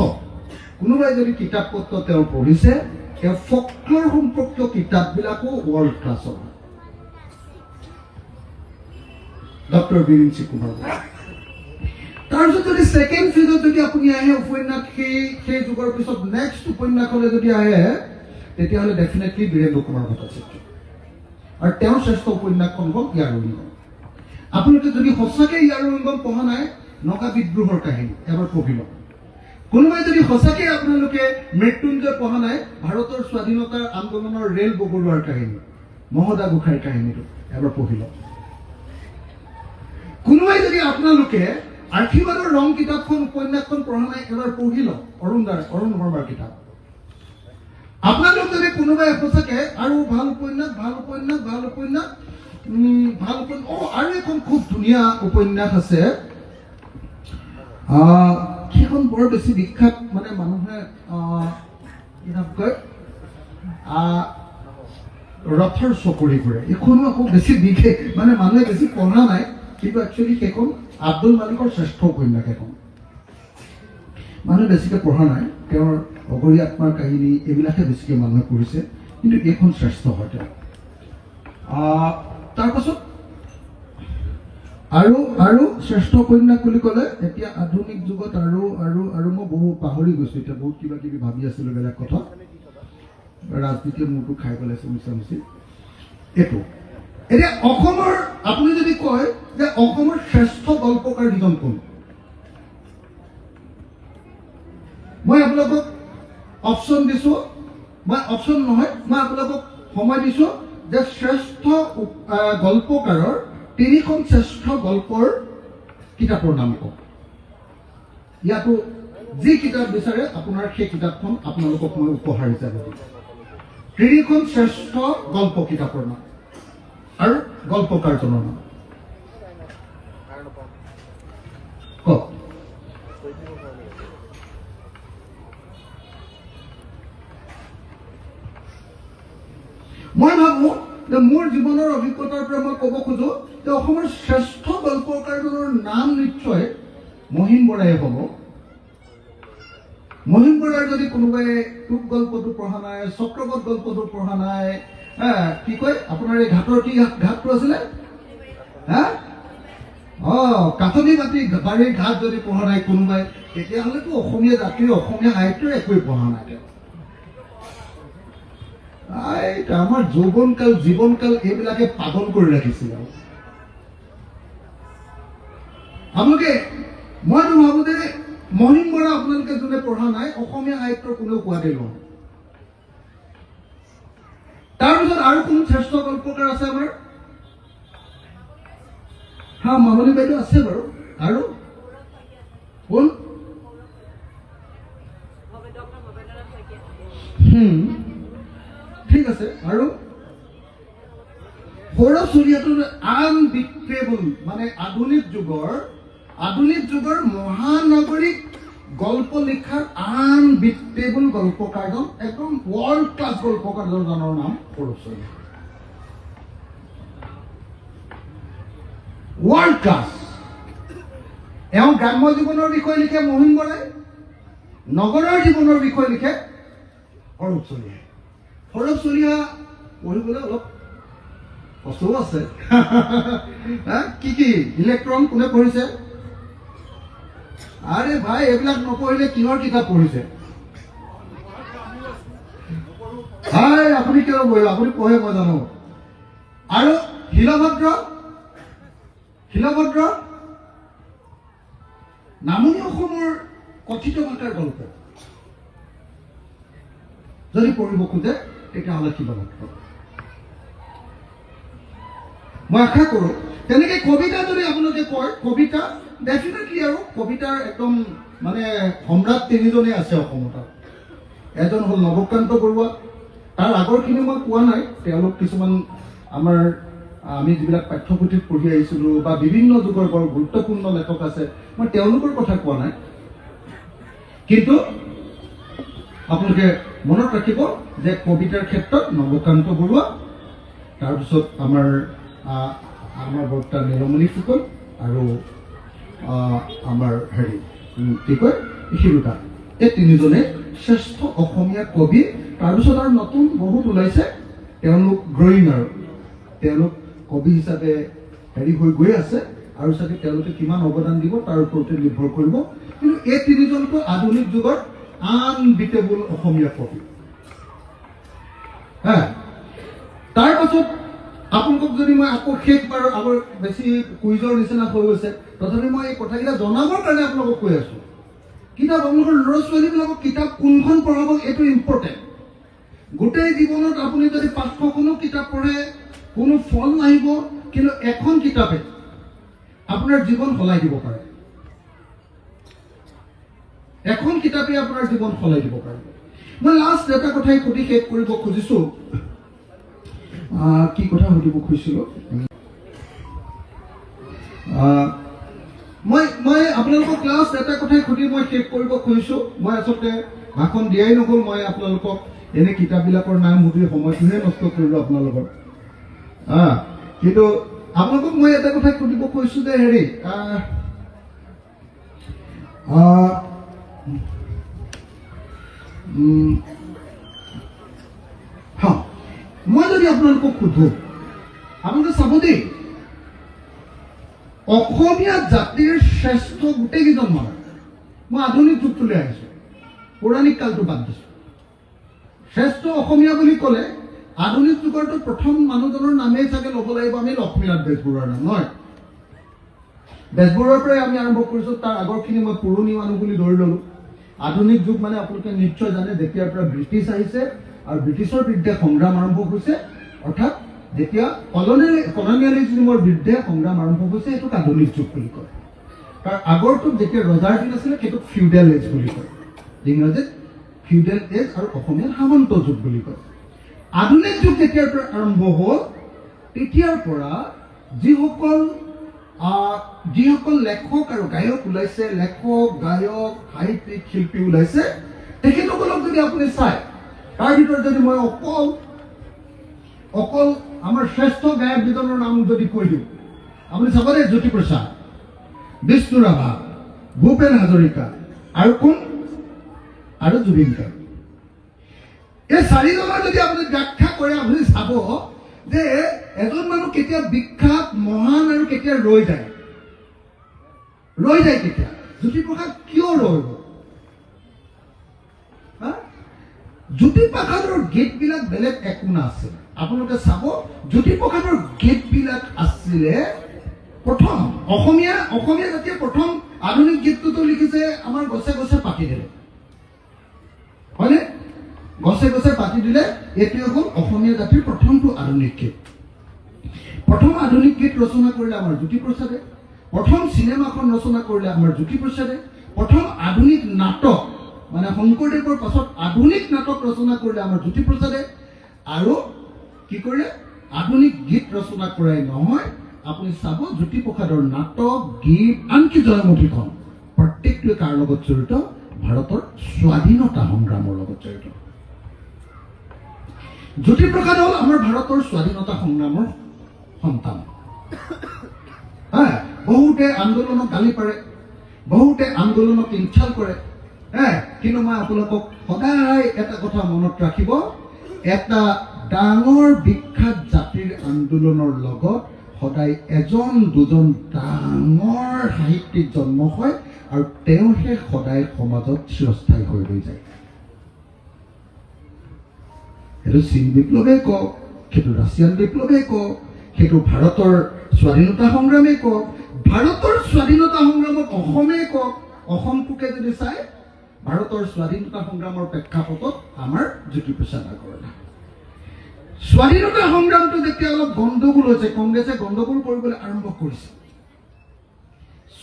কোনোবাই যদি কিতাপ পত্ৰ তেওঁ পঢ়িছে, তেওঁ ফকলৰ সম্পৰ্কীয় কিতাপবিলাকো ৱৰ্ল্ড ক্লাছৰ। ডক্টৰ বিৰিঞ্চি কুমাৰ বৰুৱা। তাৰপিছত যদি ছেকেণ্ড ফেজত যদি আপুনি আহে উপন্যাস, সেই যুগৰ পিছত নেক্সট উপন্যাসলৈ যদি আহে, তেতিয়াহ'লে ডেফিনেটলি বীৰেন্দ্ৰ কুমাৰ ভট্টাচাৰ্য। আৰু তেওঁৰ শ্ৰেষ্ঠ উপন্যাসখন হ'ল ইয়াৰুইংগম। আপোনালোকে যদি সঁচাকৈ ইয়াৰুইংগম পঢ়া নাই, নগা বিদ্ৰোহৰ কাহিনী এবাৰ পঢ়ি লওক। কোনোবাই যদি সঁচাকৈ আপোনালোকে মৃত্যুঞ্জয় পঢ়া নাই, ভাৰতৰ স্বাধীনতাৰ আন্দোলনৰ ৰেল বগৰোৱাৰ কাহিনী, মহদা গোসাঁইৰ কাহিনীটো এবাৰ পঢ়ি লওক। কোনোবাই যদি আপোনালোকে আশীৰ্বাদৰ ৰং কিতাপখন, উপন্যাসখন পঢ়া নাই, এবাৰ পঢ়ি লওক, অৰুণ শৰ্মাৰ কিতাপ। আপোনালোক যদি কোনোবাই সঁচাকে আৰু ভাল উপন্যাস, আৰু এখন খুব ধুনীয়া উপন্যাস আছে, সেইখন বৰ বেছি বিখ্যাত, মানে মানুহে কয় ৰথৰ চকৰি ঘূৰে। এইখনো আকৌ বেছি বিশেষ, মানে মানুহে বেছি পঢ়া নাই, কিন্তু একচুৱেলি সেইখন আব্দুল মালিকৰ শ্ৰেষ্ঠ উপন্যাস। এখন মানুহে বেছিকৈ পঢ়া নাই, তেওঁৰ অগৰী আত্মাৰ কাহিনী এইবিলাকে বেছিকৈ মানুহে পঢ়িছে, কিন্তু এইখন শ্ৰেষ্ঠ হয় তেওঁ। তাৰপাছত আৰু শ্ৰেষ্ঠ উপন্যাস বুলি ক'লে এতিয়া আধুনিক যুগত আৰু মই বহুত পাহৰি গৈছোঁ, এতিয়া বহুত কিবা কিবি ভাবি আছিলোঁ, বেলেগ কথা, ৰাজনীতিয়ে মোৰটো খাই পেলাইছে মিছামিছি। এইটো এতিয়া অসমৰ, আপুনি যদি কয় যে অসমৰ শ্ৰেষ্ঠ গল্পকাৰ কেইজন কোন, মই আপোনালোকক অপশ্যন দিছোঁ মই অপশ্যন নহয়, মই আপোনালোকক সময় দিছোঁ যে শ্ৰেষ্ঠ গল্পকাৰৰ 3খন শ্ৰেষ্ঠ গল্পৰ কিতাপৰ নাম কওক। ইয়াতো যি কিতাপ বিচাৰে আপোনাৰ সেই কিতাপখন আপোনালোকক মই উপহাৰ হিচাপে দিম। 3খন শ্ৰেষ্ঠ গল্প কিতাপৰ নাম আৰু গল্পকাৰজনৰ নাম কওক। মই ভাবোঁ যে মোৰ জীৱনৰ অভিজ্ঞতাৰ পৰা মই ক'ব খোজো যে অসমৰ শ্ৰেষ্ঠ গল্পকাৰজনৰ নাম নিশ্চয় মহিম বৰাই হ'ব। মহিম বৰাৰ যদি কোনোবাই টোপ গল্পটো পঢ়া নাই, চক্ৰবত গল্পটো পঢ়া নাই, কি কয় আপোনাৰ এই ঘাটৰ কি ঘাটটো আছিলে, কাঠনি বাৰীৰ ঘাট যদি পঢ়া নাই কোনোবাই, তেতিয়াহ'লেতো অসমীয়া জাতিৰ অসমীয়া সাহিত্যৰ একোৱেই পঢ়া নাই। আমাৰ যৌৱনকাল জীৱনকাল এইবিলাকে পাগল কৰি ৰাখিছিল। আপোনালোকে মইতো ভাবো যে মহিম বৰা আপোনালোকে যোনে পঢ়া নাই অসমীয়া সাহিত্যৰ কোনেও কোৱাদে নহয়। তাৰপিছত আৰু কোন শ্ৰেষ্ঠ গল্পকাৰ আছে আমাৰ? মামনি বাইদেউ আছে বাৰু। আৰু কোন? ঠিক আছে। আৰু সৌৰভ চুৰীয়াটো আনবিট্ৰেবল, মানে আধুনিক যুগৰ মহানগৰীক গল্প লিখাৰ আনবিট্ৰেবল গল্পকাৰজন, একদম ৱৰ্ল্ড ক্লাছ গল্পকাৰজনৰ নাম সৌৰভ চুৰীয়া। World class. এওঁ গ্ৰাম্য জীৱনৰ বিষয়ে লিখে মহিম বৰাই, নগৰৰ জীৱনৰ বিষয়ে লিখে সৌৰভ চুৰীয়া। সৌৰভ চুৰীয়া পঢ়িবলৈ অলপ কষ্টও আছে। কি ইলেক্ট্ৰন কোনে পঢ়িছে? আৰে ভাই, এইবিলাক নপঢ়িলে কিহৰ কিতাপ পঢ়িছে? আপুনি কিয় পঢ়িব? আপুনি পঢ়ে মই জানো। আৰু শিলভদ্ৰ নামনি অসমৰ কথিত ভাষাৰ গল্প যদি পঢ়িব খোজে তেতিয়াহ'লে শিলভদ্ৰ। মই আশা কৰোঁ তেনেকে কবিতা যদি আপোনালোকে কয়, কবিতা ডেফিনেটলি, আৰু কবিতাৰ একদম মানে সম্ৰাট 3জনেই আছে অসমত। এজন হ'ল নৱকান্ত বৰুৱা, তাৰ আগৰখিনি মই কোৱা নাই। তেওঁলোক কিছুমান আমি যিবিলাক পাঠ্যপুথিত পঢ়ি আহিছিলোঁ বা বিভিন্ন যুগৰ বৰ গুৰুত্বপূৰ্ণ লেখক আছে, মই তেওঁলোকৰ কথা কোৱা নাই। কিন্তু আপোনালোকে মনত ৰাখিব যে কবিতাৰ ক্ষেত্ৰত নৱকান্ত বৰুৱা, তাৰপিছত আমাৰ বৰ্তা নীলমণি ফুকন আৰু আমাৰ কি কয় শিৰোদা, এই 3জনে শ্ৰেষ্ঠ অসমীয়া কবি। তাৰপিছত আৰু নতুন বহুত ওলাইছে, তেওঁলোক গ্ৰয়িং, আৰু তেওঁলোক কবি হিচাপে হৈ গৈ আছে, আৰু চাগে তেওঁলোকে কিমান অৱদান দিব তাৰ ওপৰতে নিৰ্ভৰ কৰিব। কিন্তু এই 3জনটো আধুনিক যুগৰ আনবিটেবল অসমীয়া কবি। তাৰ পাছত আপোনালোকক যদি মই আকৌ শেষবাৰ আগৰ বেছি কুইজৰ নিচিনা হৈ গৈছে, তথাপি মই এই কথাকেইটা জনাবৰ কাৰণে আপোনালোকক কৈ আছো। কিতাপ আপোনালোকৰ ল'ৰা ছোৱালীবিলাকক কিতাপ কোনখন পঢ়াব এইটো ইম্পৰ্টেণ্ট। গোটেই জীৱনত আপুনি যদি 500খনো কিতাপ পঢ়ে কোনো ফল নাহিব, কিন্তু এখন কিতাপে আপোনাৰ জীৱন সলাই দিব পাৰে। এখন কিতাপে আপোনাৰ জীৱন সলাই দিব পাৰে। মই লাষ্ট এটা কথাই সুধি শেষ কৰিব খুজিছো। কি কথা সুধিব খুজিছিলো? মই আপোনালোকক লাষ্ট এটা কথাই সুধি মই শেষ কৰিব খুজিছো। মই আচলতে ভাষণ দিয়াই নগ'ল, মই আপোনালোকক এনে কিতাপবিলাকৰ নাম সুধি সময়টোহে নষ্ট কৰিলো আপোনালোকৰ। কিন্তু আপোনালোকক মই এটা কথা সুধিব খুজিছো যে মই যদি আপোনালোকক সোধো, আপোনালোকে চাব দেই, অসমীয়া জাতিৰ শ্ৰেষ্ঠ গোটেইকেইজন মানুহ, মই আধুনিক যুগটোলৈ আহিছো, পৌৰাণিক কালটো বাদ দিছো। শ্ৰেষ্ঠ অসমীয়া বুলি ক'লে আধুনিক যুগৰটো প্ৰথম মানুহজনৰ নামেই চাগে ল'ব লাগিব আমি লক্ষ্মীনাথ বেজবৰুৱাৰ নাম, নহয়? বেজবৰুৱাৰ পৰাই আমি আৰম্ভ কৰিছো, তাৰ আগৰখিনি মই পুৰণি মানুহ বুলি ধৰি ল'লো। আধুনিক যুগ মানে আপোনালোকে নিশ্চয় জানে, যেতিয়াৰ পৰা ব্ৰিটিছ আহিছে আৰু ব্ৰিটিছৰ বিৰুদ্ধে সংগ্ৰাম আৰম্ভ হৈছে, অৰ্থাৎ যেতিয়া কলনিয়েলিজমৰ বিৰুদ্ধে সংগ্ৰাম আৰম্ভ হৈছে, সেইটোক আধুনিক যুগ বুলি কয়। তাৰ আগৰটোক যেতিয়া ৰজাৰ দিন আছিলে সেইটোক ফিউডেল এজ বুলি কয়, ইংৰাজীত ফিউডেল এজ আৰু অসমীয়াত সামন্ত যুগ বুলি কয়। আধুনিক যুগ যেতিয়াৰ পৰা আৰম্ভ হ'ল তেতিয়াৰ পৰা যিসকল লেখক আৰু গায়ক ওলাইছে, লেখক গায়ক সাহিত্যিক শিল্পী ওলাইছে, তেখেতসকলক যদি আপুনি চায়, তাৰ ভিতৰত যদি মই অকল আমাৰ শ্ৰেষ্ঠ গায়ক দুজনৰ নাম যদি কৈ দিওঁ, আপুনি চাব দে, জ্যোতিপ্ৰসাদ, বিষ্ণু ৰাভা, ভূপেন হাজৰিকা আৰু কোন, আৰু জুবিন গাৰ্গ। এই চাৰিজনৰ যদি আপুনি ব্যাখ্যা কৰে, আপুনি চাব যে এজন মানুহ কেতিয়া বিখ্যাত মহান আৰু কেতিয়া ৰৈ যায় কেতিয়া। জ্যোতিপ্ৰসাদ কিয় ৰৈ গ'ল? জ্যোতিপ্ৰসাদৰ গীতবিলাক বেলেগ একো নাছিল। আপোনালোকে চাব, জ্যোতিপ্ৰসাদৰ গীতবিলাক আছিলে প্ৰথম অসমীয়া জাতিয়ে প্ৰথম আধুনিক গীতটোতো লিখিছে আমাৰ গছে গছে পাতি দিলে, হয়নে? গছে গছে পাতি দিলে, এইটোৱে হ'ল অসমীয়া জাতিৰ প্ৰথমটো আধুনিক গীত। প্ৰথম আধুনিক গীত ৰচনা কৰিলে আমাৰ জ্যোতিপ্ৰসাদে, প্ৰথম চিনেমাখন ৰচনা কৰিলে আমাৰ জ্যোতিপ্ৰসাদে, প্ৰথম আধুনিক নাটক মানে শংকৰদেৱৰ পাছত আধুনিক নাটক ৰচনা কৰিলে আমাৰ জ্যোতিপ্ৰসাদে, আৰু কি কৰিলে, আধুনিক গীত ৰচনা কৰাই নহয়, আপুনি চাব জ্যোতিপ্ৰসাদৰ নাটক, গীত, আনকি জয়মতীখন প্ৰত্যেকটোৱে কাৰ লগত জড়িত? ভাৰতৰ স্বাধীনতা সংগ্ৰামৰ লগত জড়িত। জ্যোতিপ্ৰসাদ হ'ল আমাৰ ভাৰতৰ স্বাধীনতা সংগ্ৰামৰ সন্তান। বহুতে আন্দোলনক গালি পাৰে, বহুতে আন্দোলনক ইনচাল কৰে, কিন্তু মই আপোনালোকক সদায় এটা কথা মনত ৰাখিব, এটা ডাঙৰ বিখ্যাত জাতিৰ আন্দোলনৰ লগত সদায় এজন দুজন ডাঙৰ সাহিত্যিক জন্ম হয়, আৰু তেওঁহে সদায় সমাজত চিৰস্থায়ী হৈ ৰৈ যায়। সেইটো চীন বিপ্লৱে কওক, সেইটো ৰাছিয়ান বিপ্লৱে কওক, সেইটো ভাৰতৰ স্বাধীনতা সংগ্ৰামে কওক, ভাৰতৰ স্বাধীনতা সংগ্ৰামক অসমে কওক। অসমটোকে যদি চাই, ভাৰতৰ স্বাধীনতা সংগ্ৰামৰ প্ৰেক্ষাপটত আমাৰ জ্যোতিপ্ৰসাদ আগৰৱালা। স্বাধীনতা সংগ্ৰামটো যেতিয়া অলপ গণ্ডগোল হৈছে, কংগ্ৰেছে গণ্ডগোল কৰিবলৈ আৰম্ভ কৰিছে,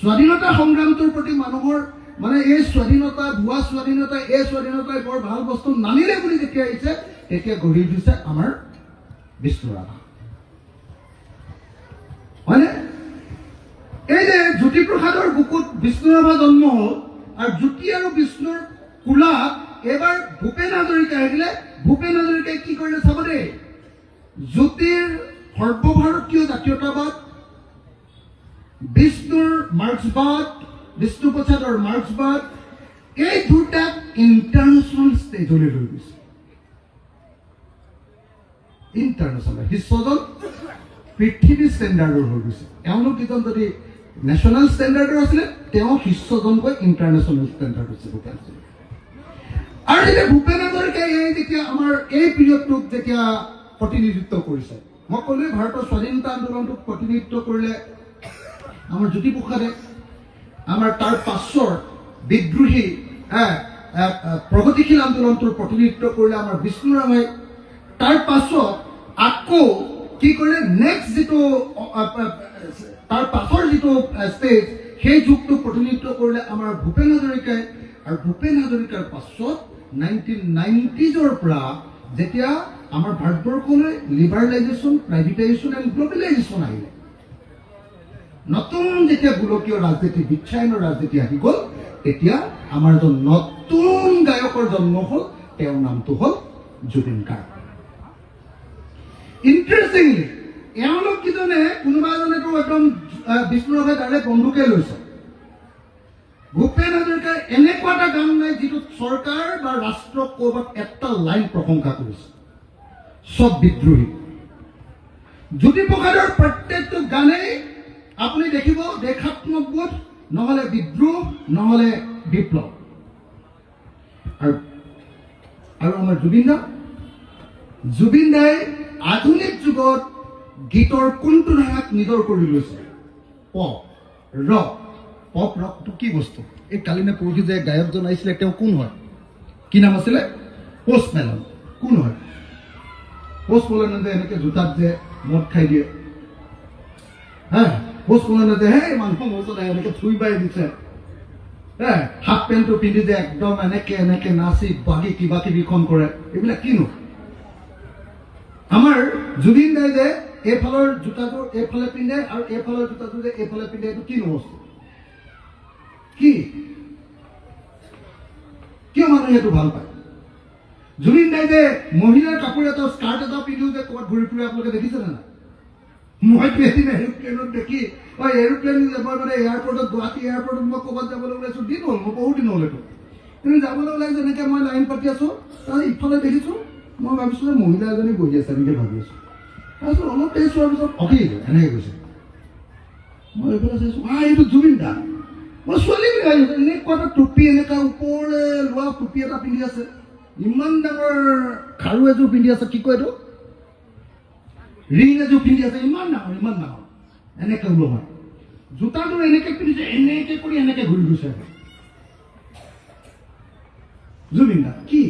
স্বাধীনতা সংগ্ৰামটোৰ প্ৰতি মানুহৰ মানে এই স্বাধীনতা, ভুৱা স্বাধীনতা, এই স্বাধীনতাই বৰ ভাল বস্তু নানিলে বুলি যেতিয়া আহিছে, তেতিয়া গঢ়ি উঠিছে আমাৰ বিষ্ণু ৰাভা, হয়নে? এই যে জ্যোতিপ্ৰসাদৰ বুকুত বিষ্ণু ৰাভা জন্ম হ'ল, আৰু জ্যোতি আৰু বিষ্ণুৰ কোলাত এবাৰ ভূপেন হাজৰিকা আহিলে। ভূপেন হাজৰিকাই কি কৰিলে চাব দেই, জ্যোতিৰ সৰ্বভাৰতীয় জাতীয়তাবাদ, বিষ্ণুৰ মাৰ্ক্সবাদ, বিষ্ণুপ্ৰসাদৰ মাৰ্ক্সবাদ, এই দুটাক ইণ্টাৰনেশ্যনেল ষ্টেজলৈ লৈ গৈছে। ইণ্টাৰনেশ্যনেল শিষ্যজন পৃথিৱী ষ্টেণ্ডাৰ্ডৰ হৈ গৈছে। এওঁলোক কেইজন যদি নেশ্যনেল ষ্টেণ্ডাৰ্ডৰ আছিলে, তেওঁ শিষ্যজনকৈ ইণ্টাৰনেশ্যনেল ষ্টেণ্ডাৰ্ড হৈছে ভূপেন হাজৰিকা। আৰু যেতিয়া ভূপেন হাজৰিকাই যেতিয়া আমাৰ এই পিৰিয়ডটোক যেতিয়া প্ৰতিনিধিত্ব কৰিছে, মই ক'লোৱে ভাৰতৰ স্বাধীনতা আন্দোলনটোক প্ৰতিনিধিত্ব কৰিলে আমাৰ জ্যোতিপ্ৰসাদে, আমাৰ তাৰ পাছৰ বিদ্ৰোহী প্ৰগতিশীল আন্দোলনটোৰ প্ৰতিনিধিত্ব কৰিলে আমাৰ বিষ্ণু ৰাভাই, তাৰ পাছত আকৌ কি কৰিলে, নেক্সট যিটো তাৰ পাছৰ যিটো ষ্টেজ, সেই যুগটোক প্ৰতিনিধিত্ব কৰিলে আমাৰ ভূপেন হাজৰিকাই। আৰু ভূপেন হাজৰিকাৰ পাছত 1990s পৰা যেতিয়া আমাৰ ভাৰতবৰ্ষলৈ লিবাৰেলাইজেশ্যন, প্ৰাইভেটাইজেশ্যন এণ্ড গ্ল'বেলাইজেশ্যন আহিলে, নতুন যেতিয়া গোলকীয় ৰাজনীতি, বিশ্বায়নৰ ৰাজনীতি আহি গ'ল, তেতিয়া আমাৰ এজন নতুন গায়কৰ জন্ম হ'ল, তেওঁৰ নামটো হ'ল জুবিন গাৰ্গ। ইণ্টাৰেষ্টিংলি এওঁলোক কিজনে, কোনোবা এজনেতো একদম বিষ্ণু ৰাভাই ডাইৰেক্ট বন্ধুকে লৈছে। ভূপেন হাজৰিকাৰ এনেকুৱা এটা গান নাই যিটো চৰকাৰ বা ৰাষ্ট্ৰক ক'ৰবাত এটা লাইন প্ৰশংসা কৰিছে, চব বিদ্ৰোহী। জ্যোতিপ্ৰসাদৰ প্ৰত্যেকটো গানেই আপুনি দেখিব দেশাত্মক বোধ, নহ'লে বিদ্ৰোহ, নহ'লে বিপ্লৱ। আৰু আমাৰ জুবিন দাই আধুনিক যুগত গীতৰ কোনটো ধাৰাক নিজৰ কৰি লৈছে? Pop rock. পপ ৰকটো কি বস্তু? এই কালি নে পৰহি যে গায়কজন আহিছিলে, তেওঁ কোন হয়? কি নাম আছিলে? পোষ্ট মেলন। কোন হয় পোষ্ট মলেনে এনেকে জোতাত যে মদ খাই দিয়ে পোষ্ট মলেনে যে মানুহ মজত এনেকে থুই বাই দিছে হাফ পেণ্টটো পিন্ধি যে একদম এনেকে এনেকে নাচি বাগি কিবা কিবিখন কৰে এইবিলাক কিনো আমাৰ জুবিন দাই যে এইফালৰ জোতাটো এইফালে পিন্ধে আৰু এইফালৰ জোতাটো যে এইফালে পিন্ধে এইটো কিনো বস্তু কি কিয় মানুহে এইটো ভাল পায় জুবিন দাই যে মহিলাৰ কাপোৰ এটা স্কাৰ্ট এটা পিন্ধিও যে ক'ৰবাত ঘূৰি ফুৰে আপোনালোকে দেখিছেনে নাই মইতো এদিন এৰোপ্লেনত দেখি এৰোপ্লেন মই মানে এয়াৰপৰ্টত গুৱাহাটী এয়াৰপৰ্টত মই ক'ৰবাত যাবলৈ ওলাইছোঁ দিন হ'ল মই বহুত দিন হ'ল এইটো কিন্তু যাবলৈ ওলাই যেনেকৈ মই লাইন পাতি আছোঁ তাৰ ইফালে দেখিছোঁ মই ভাবিছোঁ যে মহিলা এজনী বহি আছে এনেকৈ ভাবি আছোঁ তাৰপিছত অলপ দেৰি চোৱাৰ পিছত এনেকৈ কৈছে মই এইফালে চাইছোঁ এইটো জুবিন দা মই ছোৱালী বুলি ভাবিছোঁ এনেকুৱা এটা টুপি এনেকুৱা ওপৰলৈ লোৱা টুপি এটা পিন্ধি আছে ইমান ডাঙৰ খাৰু এযোৰ পিন্ধি আছে কি কয় এইটো ৰিং এযোৰ পিন্ধি আছে ইমান ডাঙৰ এনেকে ওলোৱা জোতাযোৰ এনেকে পিন্ধিছে এনেকে কৰি এনেকে ঘূৰি গৈছে জুবিন দা কি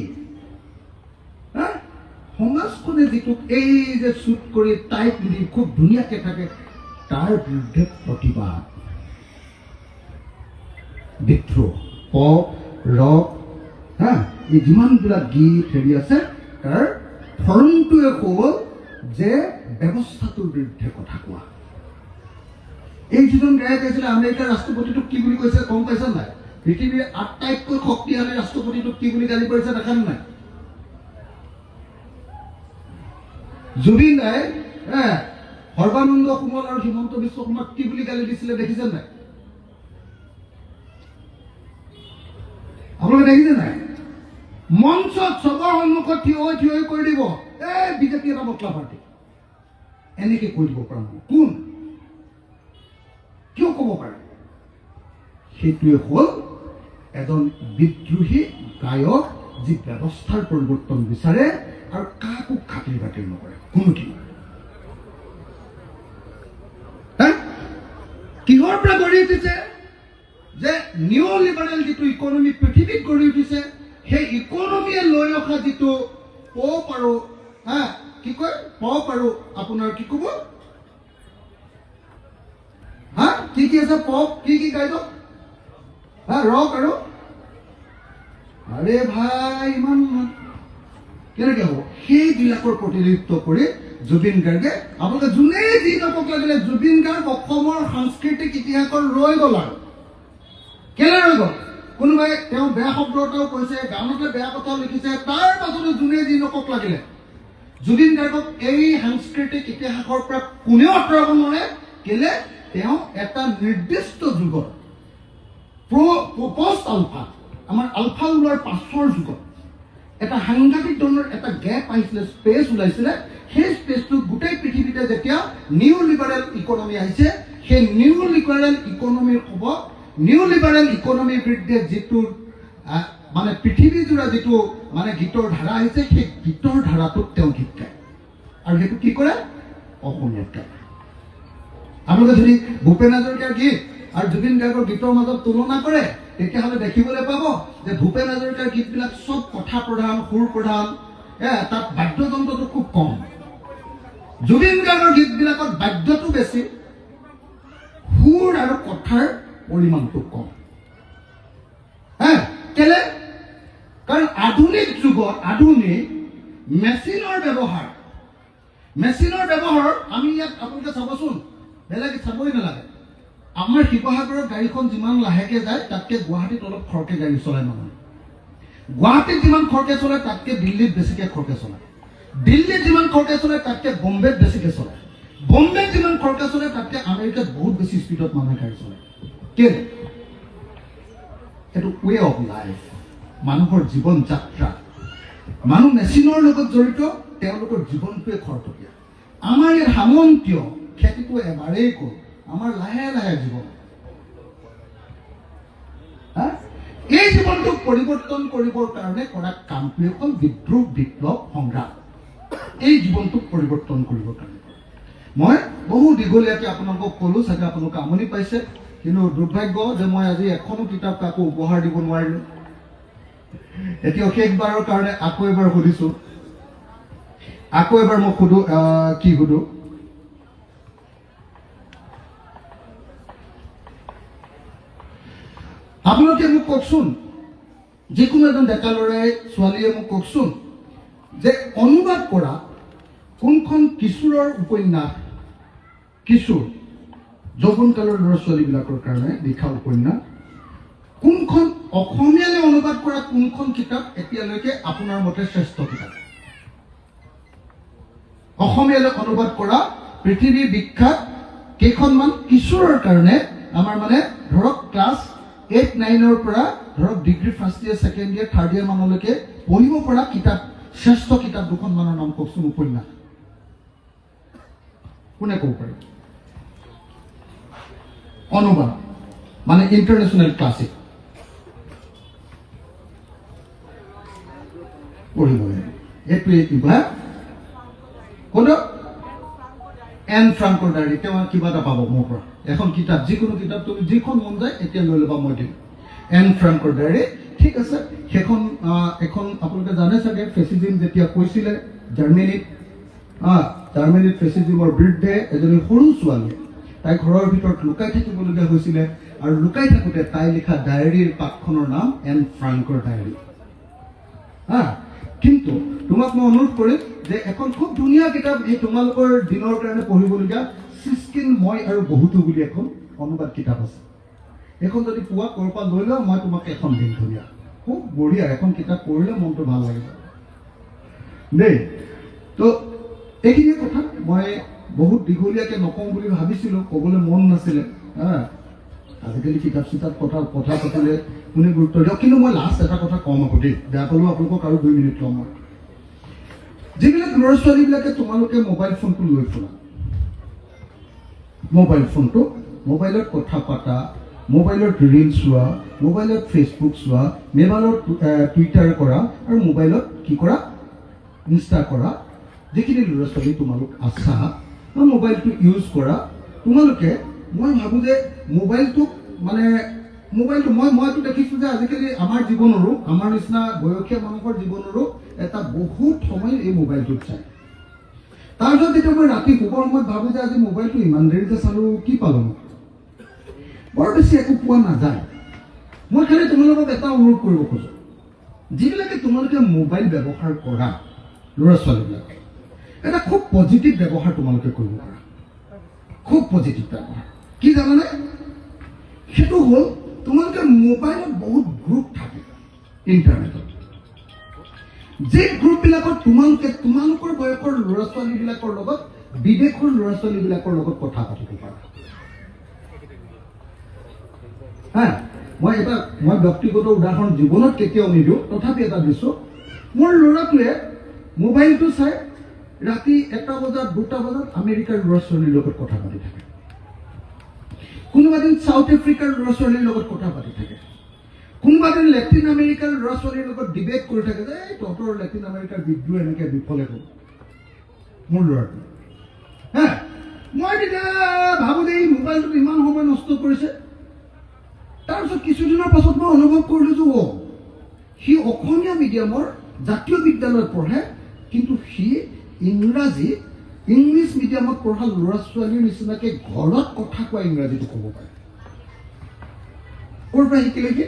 সমাজখনে যিটো এই যে চুট কৰি টাই পিন্ধি খুব ধুনীয়াকে থাকে তাৰ বিৰুদ্ধে প্ৰতিবাদ বিদ্ৰোহ পপ ৰক এই যিমানবিলাক গীত হেৰি আছে তাৰ ফৰ্মটোৱে হ'ল যে ব্যৱস্থাটোৰ বিৰুদ্ধে কথা কোৱা এই যিজন গায়ক আছিলে আমেৰিকাৰ ৰাষ্ট্ৰপতিটোক কি বুলি কৈছে গম পাইছে নাই পৃথিৱীৰ আটাইতকৈ শক্তিশালী ৰাষ্ট্ৰপতিটোক কি বুলি গালি পাৰিছে দেখা নাই জুবিন দাই সৰ্বানন্দ সোণোৱাল আৰু হিমন্ত বিশ্ব শৰ্মাক কি বুলি গালি দিছিলে দেখিছে নাই আপোনালোকে দেখিছে নাই মঞ্চত চবৰ সন্মুখত থিয় হৈ কৰি দিব বিজেপি এটা মতলা পাৰ্টি এনেকে কৈ দিব পৰা মানুহ কোন কিয় ক'ব পাৰে সেইটোৱে হ'ল এজন বিদ্ৰোহী গায়ক যি ব্যৱস্থাৰ পৰিৱৰ্তন বিচাৰে আৰু কাকো খাতিৰ বাতিৰ নকৰে কোনো কি কিহৰ পৰা গঢ়ি উঠিছে যে নিউ লিবাৰেল যিটো ইকনমি পৃথিৱীত গঢ়ি উঠিছে সেই ইকনমিয়ে লৈ ৰখা যিটো পপ আৰু কি কয় পপ আৰু আপোনাৰ কি ক'ব কি আছে পপ কি গাই দিয়ক ৰক আৰু আৰে ভাই ইমান কেনেকে হ'ব সেইবিলাকৰ প্ৰতিনিধিত্ব কৰি জুবিন গাৰ্গে আপোনালোকে যোনে যি নকওক লাগিলে জুবিন গাৰ্গ অসমৰ সাংস্কৃতিক ইতিহাসৰ ৰৈ গ'ল আৰু কেলে ৰৈ গ'ল কোনোবাই তেওঁ বেয়া শব্দ এটাও কৈছে গানতে বেয়া কথাও লিখিছে তাৰ পাছতো যোনে যি নকওক লাগিলে জুবিন গাৰ্গক এই সাংস্কৃতিক ইতিহাসৰ পৰা কোনেও আঁতৰাব নোৱাৰে কেলে তেওঁ এটা নিৰ্দিষ্ট যুগত পষ্ট আলফা আমাৰ আলফা ওলোৱাৰ পাছৰ যুগত এটা সাংঘাতিক ধৰণৰ এটা গেপ আহিছিলে স্পেচ ওলাইছিলে সেই স্পেচটো গোটেই পৃথিৱীতে যেতিয়া নিউ লিবাৰেল ইকনমি আহিছে সেই নিউ লিবাৰেল ইকনমিৰ হ'ব নিউ লিবাৰেল ইকনমিৰ বিৰুদ্ধে যিটো মানে পৃথিৱীজোৰা যিটো মানে গীতৰ ধাৰা আহিছে সেই গীতৰ ধাৰাটোত তেওঁ গীত গায় আৰু সেইটো কি কৰে অসমীয়াত গায় আপোনালোকে যদি ভূপেন হাজৰিকাৰ গীত আৰু জুবিন গাৰ্গৰ গীতৰ মাজত তুলনা কৰে তেতিয়াহ'লে দেখিবলৈ পাব যে ভূপেন হাজৰিকাৰ গীতবিলাক চব কথা প্ৰধান সুৰ প্ৰধান তাত বাদ্যযন্ত্ৰটো খুব কম জুবিন গাৰ্গৰ গীতবিলাকত বাদ্যটো বেছি সুৰ আৰু কথাৰ পৰিমাণটো কম কেলে কাৰণ আধুনিক যুগত আধুনিক মেচিনৰ ব্যৱহাৰ আমি ইয়াত আপোনালোকে চাবচোন বেলেগ চাবই নালাগে আমাৰ শিৱসাগৰৰ গাড়ীখন যিমান লাহেকে যায় তাতকে গুৱাহাটীত অলপ খৰকে গাড়ী চলায় মানুহে গুৱাহাটীত যিমান খৰকে চলায় তাতকে দিল্লীত বেছিকে খৰকে চলায় দিল্লীত যিমান খৰকে চলায় তাতকে বম্বেত বেছিকে চলায় বম্বেত যিমান খৰকে চলায় তাতকে আমেৰিকাত বহুত বেছি স্পীডত মানুহে গাড়ী চলায় কেলে এইটো ৱে অফ লাইফ মানুহৰ জীৱন যাত্ৰা মানুহ মেচিনৰ লগত জড়িত তেওঁলোকৰ জীৱনটোৱে খৰতকীয়া আমাৰ ইয়াত সামন্তীয় খেতিটো এবাৰেই কৰোঁ আমাৰ লাহে লাহে জীৱন এই জীৱনটোক পৰিৱৰ্তন কৰিবৰ কাৰণে কৰা কামটোৱে হ'ল বিদ্ৰোহ বিপ্লৱ সংগ্ৰাম এই জীৱনটোক পৰিৱৰ্তন কৰিবৰ কাৰণে মই বহু দীঘলীয়াকৈ আপোনালোকক ক'লোঁ চাগে আপোনালোকে আমনি পাইছে কিন্তু দুৰ্ভাগ্য যে মই আজি এখনো কিতাপ কাকো উপহাৰ দিব নোৱাৰিলোঁ এতিয়া শেষবাৰৰ কাৰণে আকৌ এবাৰ সুধিছোঁ আকৌ এবাৰ মই সুধো, কি সুধো? আপোনালোকে মোক কওকচোন, যিকোনো এজন ডেকা ল'ৰাই ছোৱালীয়ে মোক কওকচোন যে অনুবাদ কৰা কোনখন কিশোৰৰ উপন্যাস, কিশোৰ যৌৱনকালৰ ল'ৰা ছোৱালীবিলাকৰ কাৰণে লিখা উপন্যাস, কোনখন অসমীয়ালৈ অনুবাদ কৰা কোনখন কিতাপ এতিয়ালৈকে আপোনাৰ মতে শ্ৰেষ্ঠ কিতাপ? অসমীয়ালৈ অনুবাদ কৰা পৃথিৱী বিখ্যাত কেইখনমান কিশোৰৰ কাৰণে, আমাৰ মানে ধৰক ক্লাছ 8-9ৰ পৰা ধৰক degree first year, second year, third year মানলৈকে পঢ়িব পৰা কিতাপ, শ্ৰেষ্ঠ কিতাপ দুখনমানৰ নাম কওকচোন। উপন্যাস কোনে ক'ব পাৰে? অনুবাদ মানে ইণ্টাৰনেশ্যনেল ক্লাছিক পঢ়িব লাগে, এইটোৱে কিবা কোনো এন ফ্ৰাংকৰ ডায়েৰী। তেওঁ কিবা এটা পাব মোৰ পৰা, এখন কিতাপ, যিকোনো কিতাপ তুমি যিখন মন যায় এতিয়া লৈ ল'বা, মই দিম। এন ফ্ৰাংকৰ ডায়েৰী, ঠিক আছে। সেইখন এখন আপোনালোকে জানে চাগে, ফেচিজিম যেতিয়া কৈছিলে জাৰ্মানীত, জাৰ্মানীত ফেচিজিমৰ বিৰুদ্ধে এজনী সৰু ছোৱালীয়ে তাই ঘৰৰ ভিতৰত লুকাই থাকিবলগীয়া হৈছিলে, আৰু লুকাই থাকোঁতে তাই লিখা ডায়েৰীৰ পাতখনৰ নাম এন ফ্ৰাংকৰ ডায়েৰী। কিন্তু তোমাক মই অনুৰোধ কৰিম যে এখন খুব ধুনীয়া কিতাপ, এই তোমালোকৰ দিনৰ কাৰণে পঢ়িবলগীয়া সিস্কিন, মই আৰু বহুতো বুলি এখন অনুবাদ কিতাপ আছে। এখন যদি পোৱা ক'ৰ পৰা লৈ লওঁ, মই তোমাক এখন দিম। ধুনীয়া, খুব বঢ়িয়া এখন কিতাপ পঢ়িলে মনটো ভাল লাগিব দেই। তো এইখিনিয়ে কথা, মই বহুত দীঘলীয়াকৈ নকওঁ বুলি ভাবিছিলোঁ, ক'বলৈ মন নাছিলে। আজিকালি কিতাপ চিতাপ কথা পাতিলে কোনে গুৰুত্ব দিয়ক, কিন্তু মই লাষ্ট এটা কথা কম আকৌ দেই, বেয়া পালেও আপোনালোকক আৰু 2 মিনিট ল'ম মই। যিবিলাক ল'ৰা ছোৱালীবিলাকে তোমালোকে মোবাইল ফোনটো লৈ ফুৰা, মোবাইল ফোনটো, মোবাইলত কথা পতা, মোবাইলত ৰিল চোৱা, মোবাইলত ফেচবুক চোৱা, মোবাইলত টুইটাৰ কৰা, আৰু মোবাইলত কি কৰা, ইনষ্টা কৰা, যিখিনি ল'ৰা ছোৱালী তোমালোক আছা বা মোবাইলটো ইউজ কৰা, তোমালোকে, মই ভাবোঁ যে মোবাইলটোক মানে মোবাইলটো মইতো দেখিছোঁ যে আজিকালি আমাৰ জীৱনৰো, আমাৰ নিচিনা বয়সীয়া মানুহৰ জীৱনৰো এটা বহুত সময় এই মোবাইলটোত চায়। তাৰপিছত যেতিয়া মই ৰাতি শুবৰ সময়ত ভাবোঁ যে আজি মোবাইলটো ইমান দেৰিতে চালোঁ, কি পালোঁ, বৰ বেছি একো পোৱা নাযায়। মই খালি তোমালোকক এটা অনুৰোধ কৰিব খোজোঁ, যিবিলাকে তোমালোকে মোবাইল ব্যৱহাৰ কৰা ল'ৰা ছোৱালীবিলাকে, এটা খুব পজিটিভ ব্যৱহাৰ তোমালোকে কৰিব পাৰা, খুব পজিটিভ ব্যৱহাৰ। কি জানানে? সেইটো হ'ল তোমালোকে মোবাইলত বহুত গ্ৰুপ থাকে ইণ্টাৰনেটত, যে গ্ৰুপবিলাকত তোমালোকে তোমালোকৰ বয়সৰ ল'ৰা ছোৱালীবিলাকৰ লগত, বিদেশৰ ল'ৰা ছোৱালীবিলাকৰ লগত কথা পাতিব পাৰা। মই ব্যক্তিগত উদাহৰণ জীৱনত কেতিয়াও নিদিওঁ, তথাপি এটা দিছোঁ। মোৰ ল'ৰাটোৱে মোবাইলটো চাই ৰাতি 1টা বজাত 2টা বজাত আমেৰিকাৰ ল'ৰা ছোৱালীৰ লগত কথা পাতি থাকে, কোনোবা দিন চাউথ আফ্ৰিকাৰ ল'ৰা ছোৱালীৰ লগত কথা পাতি থাকে, কোনোবা দিন লেটিন আমেৰিকাৰ ল'ৰা ছোৱালীৰ লগত ডিবেট কৰি থাকে যে এই তহঁতৰ লেটিন আমেৰিকাৰ বিদ্ৰোহ এনেকৈ বিফলে হ'ল মোৰ ল'ৰাটো। মই তেতিয়া ভাবোঁ যে এই মোবাইলটোত ইমান সময় নষ্ট কৰিছে। তাৰপিছত কিছুদিনৰ পাছত মই অনুভৱ কৰিলোঁ যে সি অসমীয়া মিডিয়ামৰ জাতীয় বিদ্যালয়ত পঢ়ে, কিন্তু সি ইংলিছ মিডিয়ামত পঢ়া ল'ৰা ছোৱালীৰ নিচিনাকৈ ঘৰত কথা কোৱা ইংৰাজীটো ক'ব পাৰে। ক'ৰ পৰা শিকিলে সি?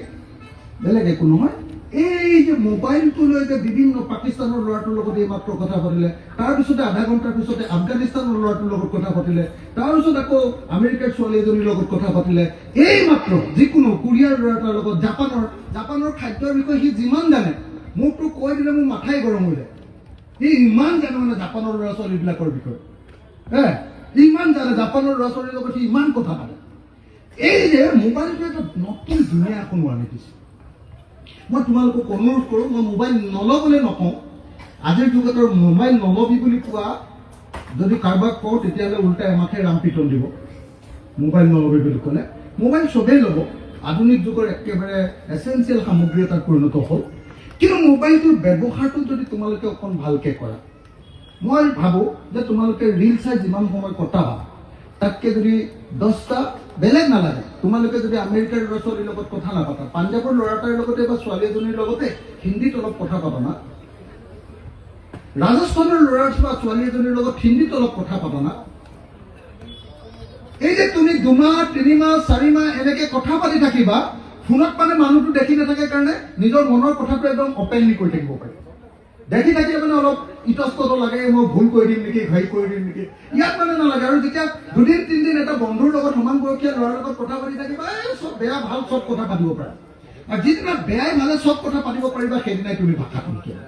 বেলেগ একো নহয়, এই যে মোবাইলটো লৈ যে বিভিন্ন পাকিস্তানৰ ল'ৰাটোৰ লগত এইমাত্ৰ কথা পাতিলে, তাৰপিছতে আধা ঘণ্টাৰ পিছতে আফগানিস্তানৰ ল'ৰাটোৰ লগত কথা পাতিলে, তাৰপিছত আকৌ আমেৰিকাৰ ছোৱালী এজনীৰ লগত কথা পাতিলে, এইমাত্ৰ যিকোনো কোৰিয়াৰ ল'ৰা এটাৰ লগত, জাপানৰ খাদ্যৰ বিষয়ে সি যিমান জানে, মোকতো কৈ দিলে মোৰ মাথাই গৰম হৈ যায়। সি ইমান জানে মানে জাপানৰ ল'ৰা ছোৱালীবিলাকৰ বিষয়ে, ইমান জানে, জাপানৰ ল'ৰা ছোৱালীৰ লগত সি ইমান কথা পাতে। এই যে মোবাইলটো এটা নতুন দুনীয়া এখন আনি দিছে। মই তোমালোকক অনুৰোধ কৰোঁ, মই মোবাইল নল'বলৈ নকওঁ, আজিৰ যুগত মোবাইল নল'বি বুলি কোৱা যদি কাৰোবাক কওঁ, তেতিয়াহ'লে উল্টাই আমাকে ৰামপিটন দিব। মোবাইল নল'বি বুলি ক'লে মোবাইল চবেই ল'ব, আধুনিক যুগৰ একেবাৰে এচেঞ্চিয়েল সামগ্ৰী এটাত পৰিণত হ'ল। কিন্তু মোবাইলটোৰ ব্যৱহাৰটো যদি তোমালোকে অকণ ভালকৈ কৰা, মই ভাবোঁ যে তোমালোকে ৰিল চাই যিমান সময় কটাবা, তাতকৈ যদি 10টা বেলেগ নালাগে, তোমালোকে যদি আমেৰিকাৰ ল'ৰা ছোৱালীৰ লগত কথা নাপাতা, পাঞ্জাৱৰ ল'ৰা এটাৰ লগতে বা ছোৱালী এজনীৰ লগতে হিন্দীত অলপ কথা পাতা না, ৰাজস্থানৰ ল'ৰা বা ছোৱালী এজনীৰ লগত হিন্দীত অলপ কথা পাতা না, এই যে তুমি 2 মাহ 3 মাহ 4 মাহ এনেকে কথা পাতি থাকিবা, ফোনত মানে মানুহটো দেখি নাথাকে কাৰণে নিজৰ মনৰ কথাটো একদম অপেনলি কৈ থাকিব পাৰে। দেখি থাকিলে মানে অলপ ইতস্তত লাগে, মই ভুল কৰি দিম নেকি, ঘাই কৰি দিম নেকি, ইয়াত মানে নালাগে। আৰু যেতিয়া 2 দিন 3 দিন এটা বন্ধুৰ লগত সমান বয়সীয়া ল'ৰাৰ লগত কথা পাতি থাকিবা, এই চব বেয়া ভাল চব কথা পাতিব পাৰা। আৰু যিদিনা বেয়াই ভালে চব কথা পাতিব পাৰিবা, সেইদিনাই তুমি ভাষা শিকিবা।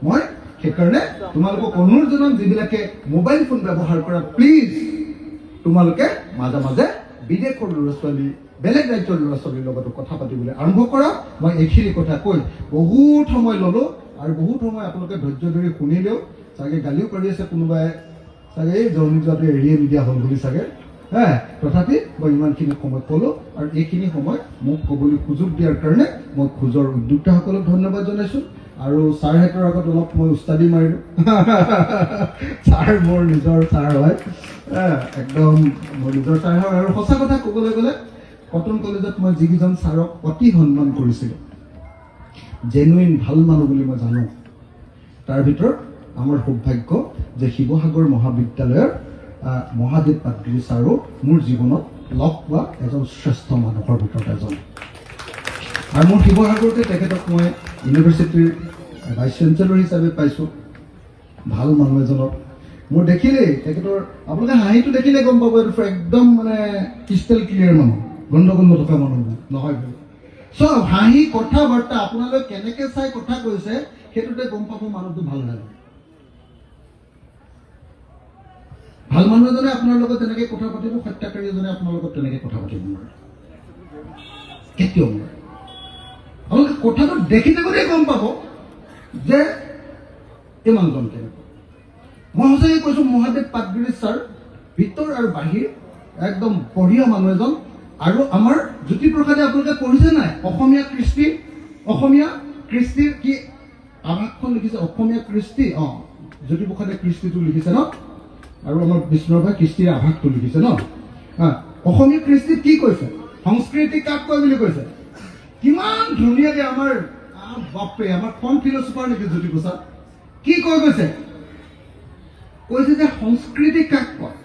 মই সেইকাৰণে তোমালোকক অনুৰোধ জনাম, যিবিলাকে মোবাইল ফোন ব্যৱহাৰ কৰা, প্লিজ তোমালোকে মাজে মাজে বিদেশৰ ল'ৰা ছোৱালী, বেলেগ ৰাজ্যৰ ল'ৰা ছোৱালীৰ লগতো কথা পাতিবলৈ আৰম্ভ কৰা। মই এইখিনি কথা কৈ বহুত সময় ল'লো, আৰু বহুত সময় আপোনালোকে ধৈৰ্য ধৰি শুনিলেও চাগে গালিও পাৰি আছে কোনোবাই, চাগে এই জনি যোৱাটো এৰিয়ে নিদিয়া হ'ল বুলি চাগে। তথাপি মই ইমানখিনি সময় ক'লো, আৰু এইখিনি সময় মোক ক'বলৈ সুযোগ দিয়াৰ কাৰণে মই খোজৰ উদ্যোক্তাসকলক ধন্যবাদ জনাইছোঁ। আৰু ছাৰহঁতৰ আগত অলপ মই উস্তাদি মাৰিলোঁ। ছাৰ মোৰ নিজৰ ছাৰ হয়, একদম মোৰ নিজৰ ছাৰ হয়। আৰু সঁচা কথা ক'বলৈ গ'লে কটন কলেজত মই যিকেইজন ছাৰক অতি সন্মান কৰিছিলোঁ, জেনুইন ভাল মানুহ বুলি মই জানো, তাৰ ভিতৰত আমাৰ সৌভাগ্য যে শিৱসাগৰ মহাবিদ্যালয়ৰ মহাদেৱ পাটগিৰি ছাৰো মোৰ জীৱনত লগ পোৱা এজন শ্ৰেষ্ঠ মানুহৰ ভিতৰত এজন। আৰু মোৰ শিৱসাগৰতে তেখেতক মই ইউনিভাৰ্চিটিৰ ভাইচ চেঞ্চেলৰ হিচাপে পাইছোঁ। ভাল মানুহ এজনক মোৰ দেখিলেই, তেখেতৰ আপোনালোকে হাঁহিটো দেখিলে গম পাব, এইটো একদম মানে ক্ৰিষ্টেল ক্লিয়াৰ মানুহ, গণ্ডগোল নথকা মানুহ নহয় বুলি। চব হাঁহি কথা বাৰ্তা আপোনালোকে কেনেকে চাই কথা কৈছে সেইটোতে গম পাব মানুহটো ভাল লাগে। ভাল মানুহ এজনে আপোনাৰ লগত তেনেকে কথা পাতিব, হত্যাকাৰী এজনে আপোনাৰ লগত তেনেকে কথা পাতিব নোৱাৰে, কেতিয়াও নোৱাৰে। আপোনালোকে কথাটো দেখি থাকোঁতে গম পাব যে এই মানুহজন কেনেকুৱা। মই সঁচাকৈ কৈছোঁ, মহাদেৱ পাটগিৰি ছাৰ ভিতৰ আৰু বাহিৰ একদম বঢ়িয়া মানুহ এজন। আৰু আমাৰ জ্যোতিপ্ৰসাদে আপোনালোকে পঢ়িছে নাই, অসমীয়া কৃষ্টিৰ কি আভাসখন লিখিছে, অসমীয়া কৃষ্টি, জ্যোতিপ্ৰসাদে কৃষ্টিটো লিখিছে ন, আৰু আমাৰ বিষ্ণুভাই কৃষ্টিৰ আভাসটো লিখিছে ন। অসমীয়া কৃষ্টিত কি কৈছে, সংস্কৃতি কাক কয় বুলি কৈছে, কিমান ধুনীয়াকে আমাৰ বাপৰে, আমাৰ কম ফিলচফাৰ নেকি জ্যোতিপ্ৰসাদ, কি কৈ গৈছে, কৈছে যে সংস্কৃতি কাক কয়,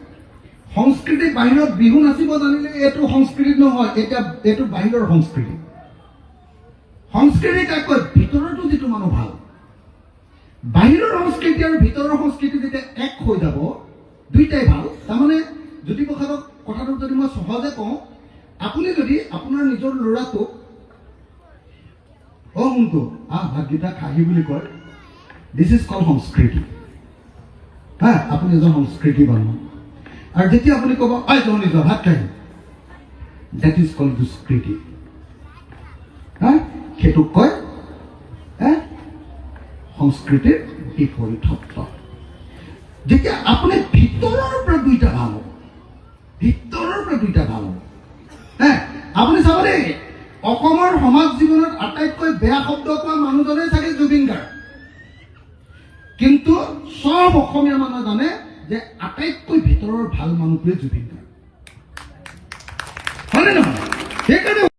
সংস্কৃতি বাহিৰত বিহু নাচিব জানিলে এইটো সংস্কৃতি নহয়, এইটো বাহিৰৰ সংস্কৃতি। সংস্কৃতি কাক কয়, ভিতৰতো যিটো মানুহ ভাল, বাহিৰৰ সংস্কৃতি আৰু ভিতৰৰ সংস্কৃতি যেতিয়া এক হৈ যাব, দুইটাই ভাল। তাৰমানে জ্যোতিপ্ৰসাদক কথাটো যদি মই সহজে কওঁ, আপুনি যদি আপোনাৰ নিজৰ ল'ৰাটোক শুনটো ভাতকেইটা খাহি বুলি কয়, দিছ ইজ কল সংস্কৃতি। আপুনি এজন সংস্কৃতিবান মানুহ। আৰু যেতিয়া আপুনি ক'ব তহঁতি যোৱা ভাত খাই, ডেট ইজ কল দুষ্কৃতি। সেইটোক কয় সংস্কৃতিৰ বিপৰীতত্ব। যেতিয়া আপুনি ভিতৰৰ পৰা দুইটা ভাল হ'ব, আপুনি চাব দেই, অসমৰ সমাজ জীৱনত আটাইতকৈ বেয়া শব্দ কোৱা মানুহজনেই চাগে জুবিন গাৰ্গ, কিন্তু চব অসমীয়া মানুহে জানে যে আটাইতকৈ ভিতৰৰ ভাল মানুহটোৱে জুবিন গাৰ্গ, হয়নে নহয়? সেইকাৰণে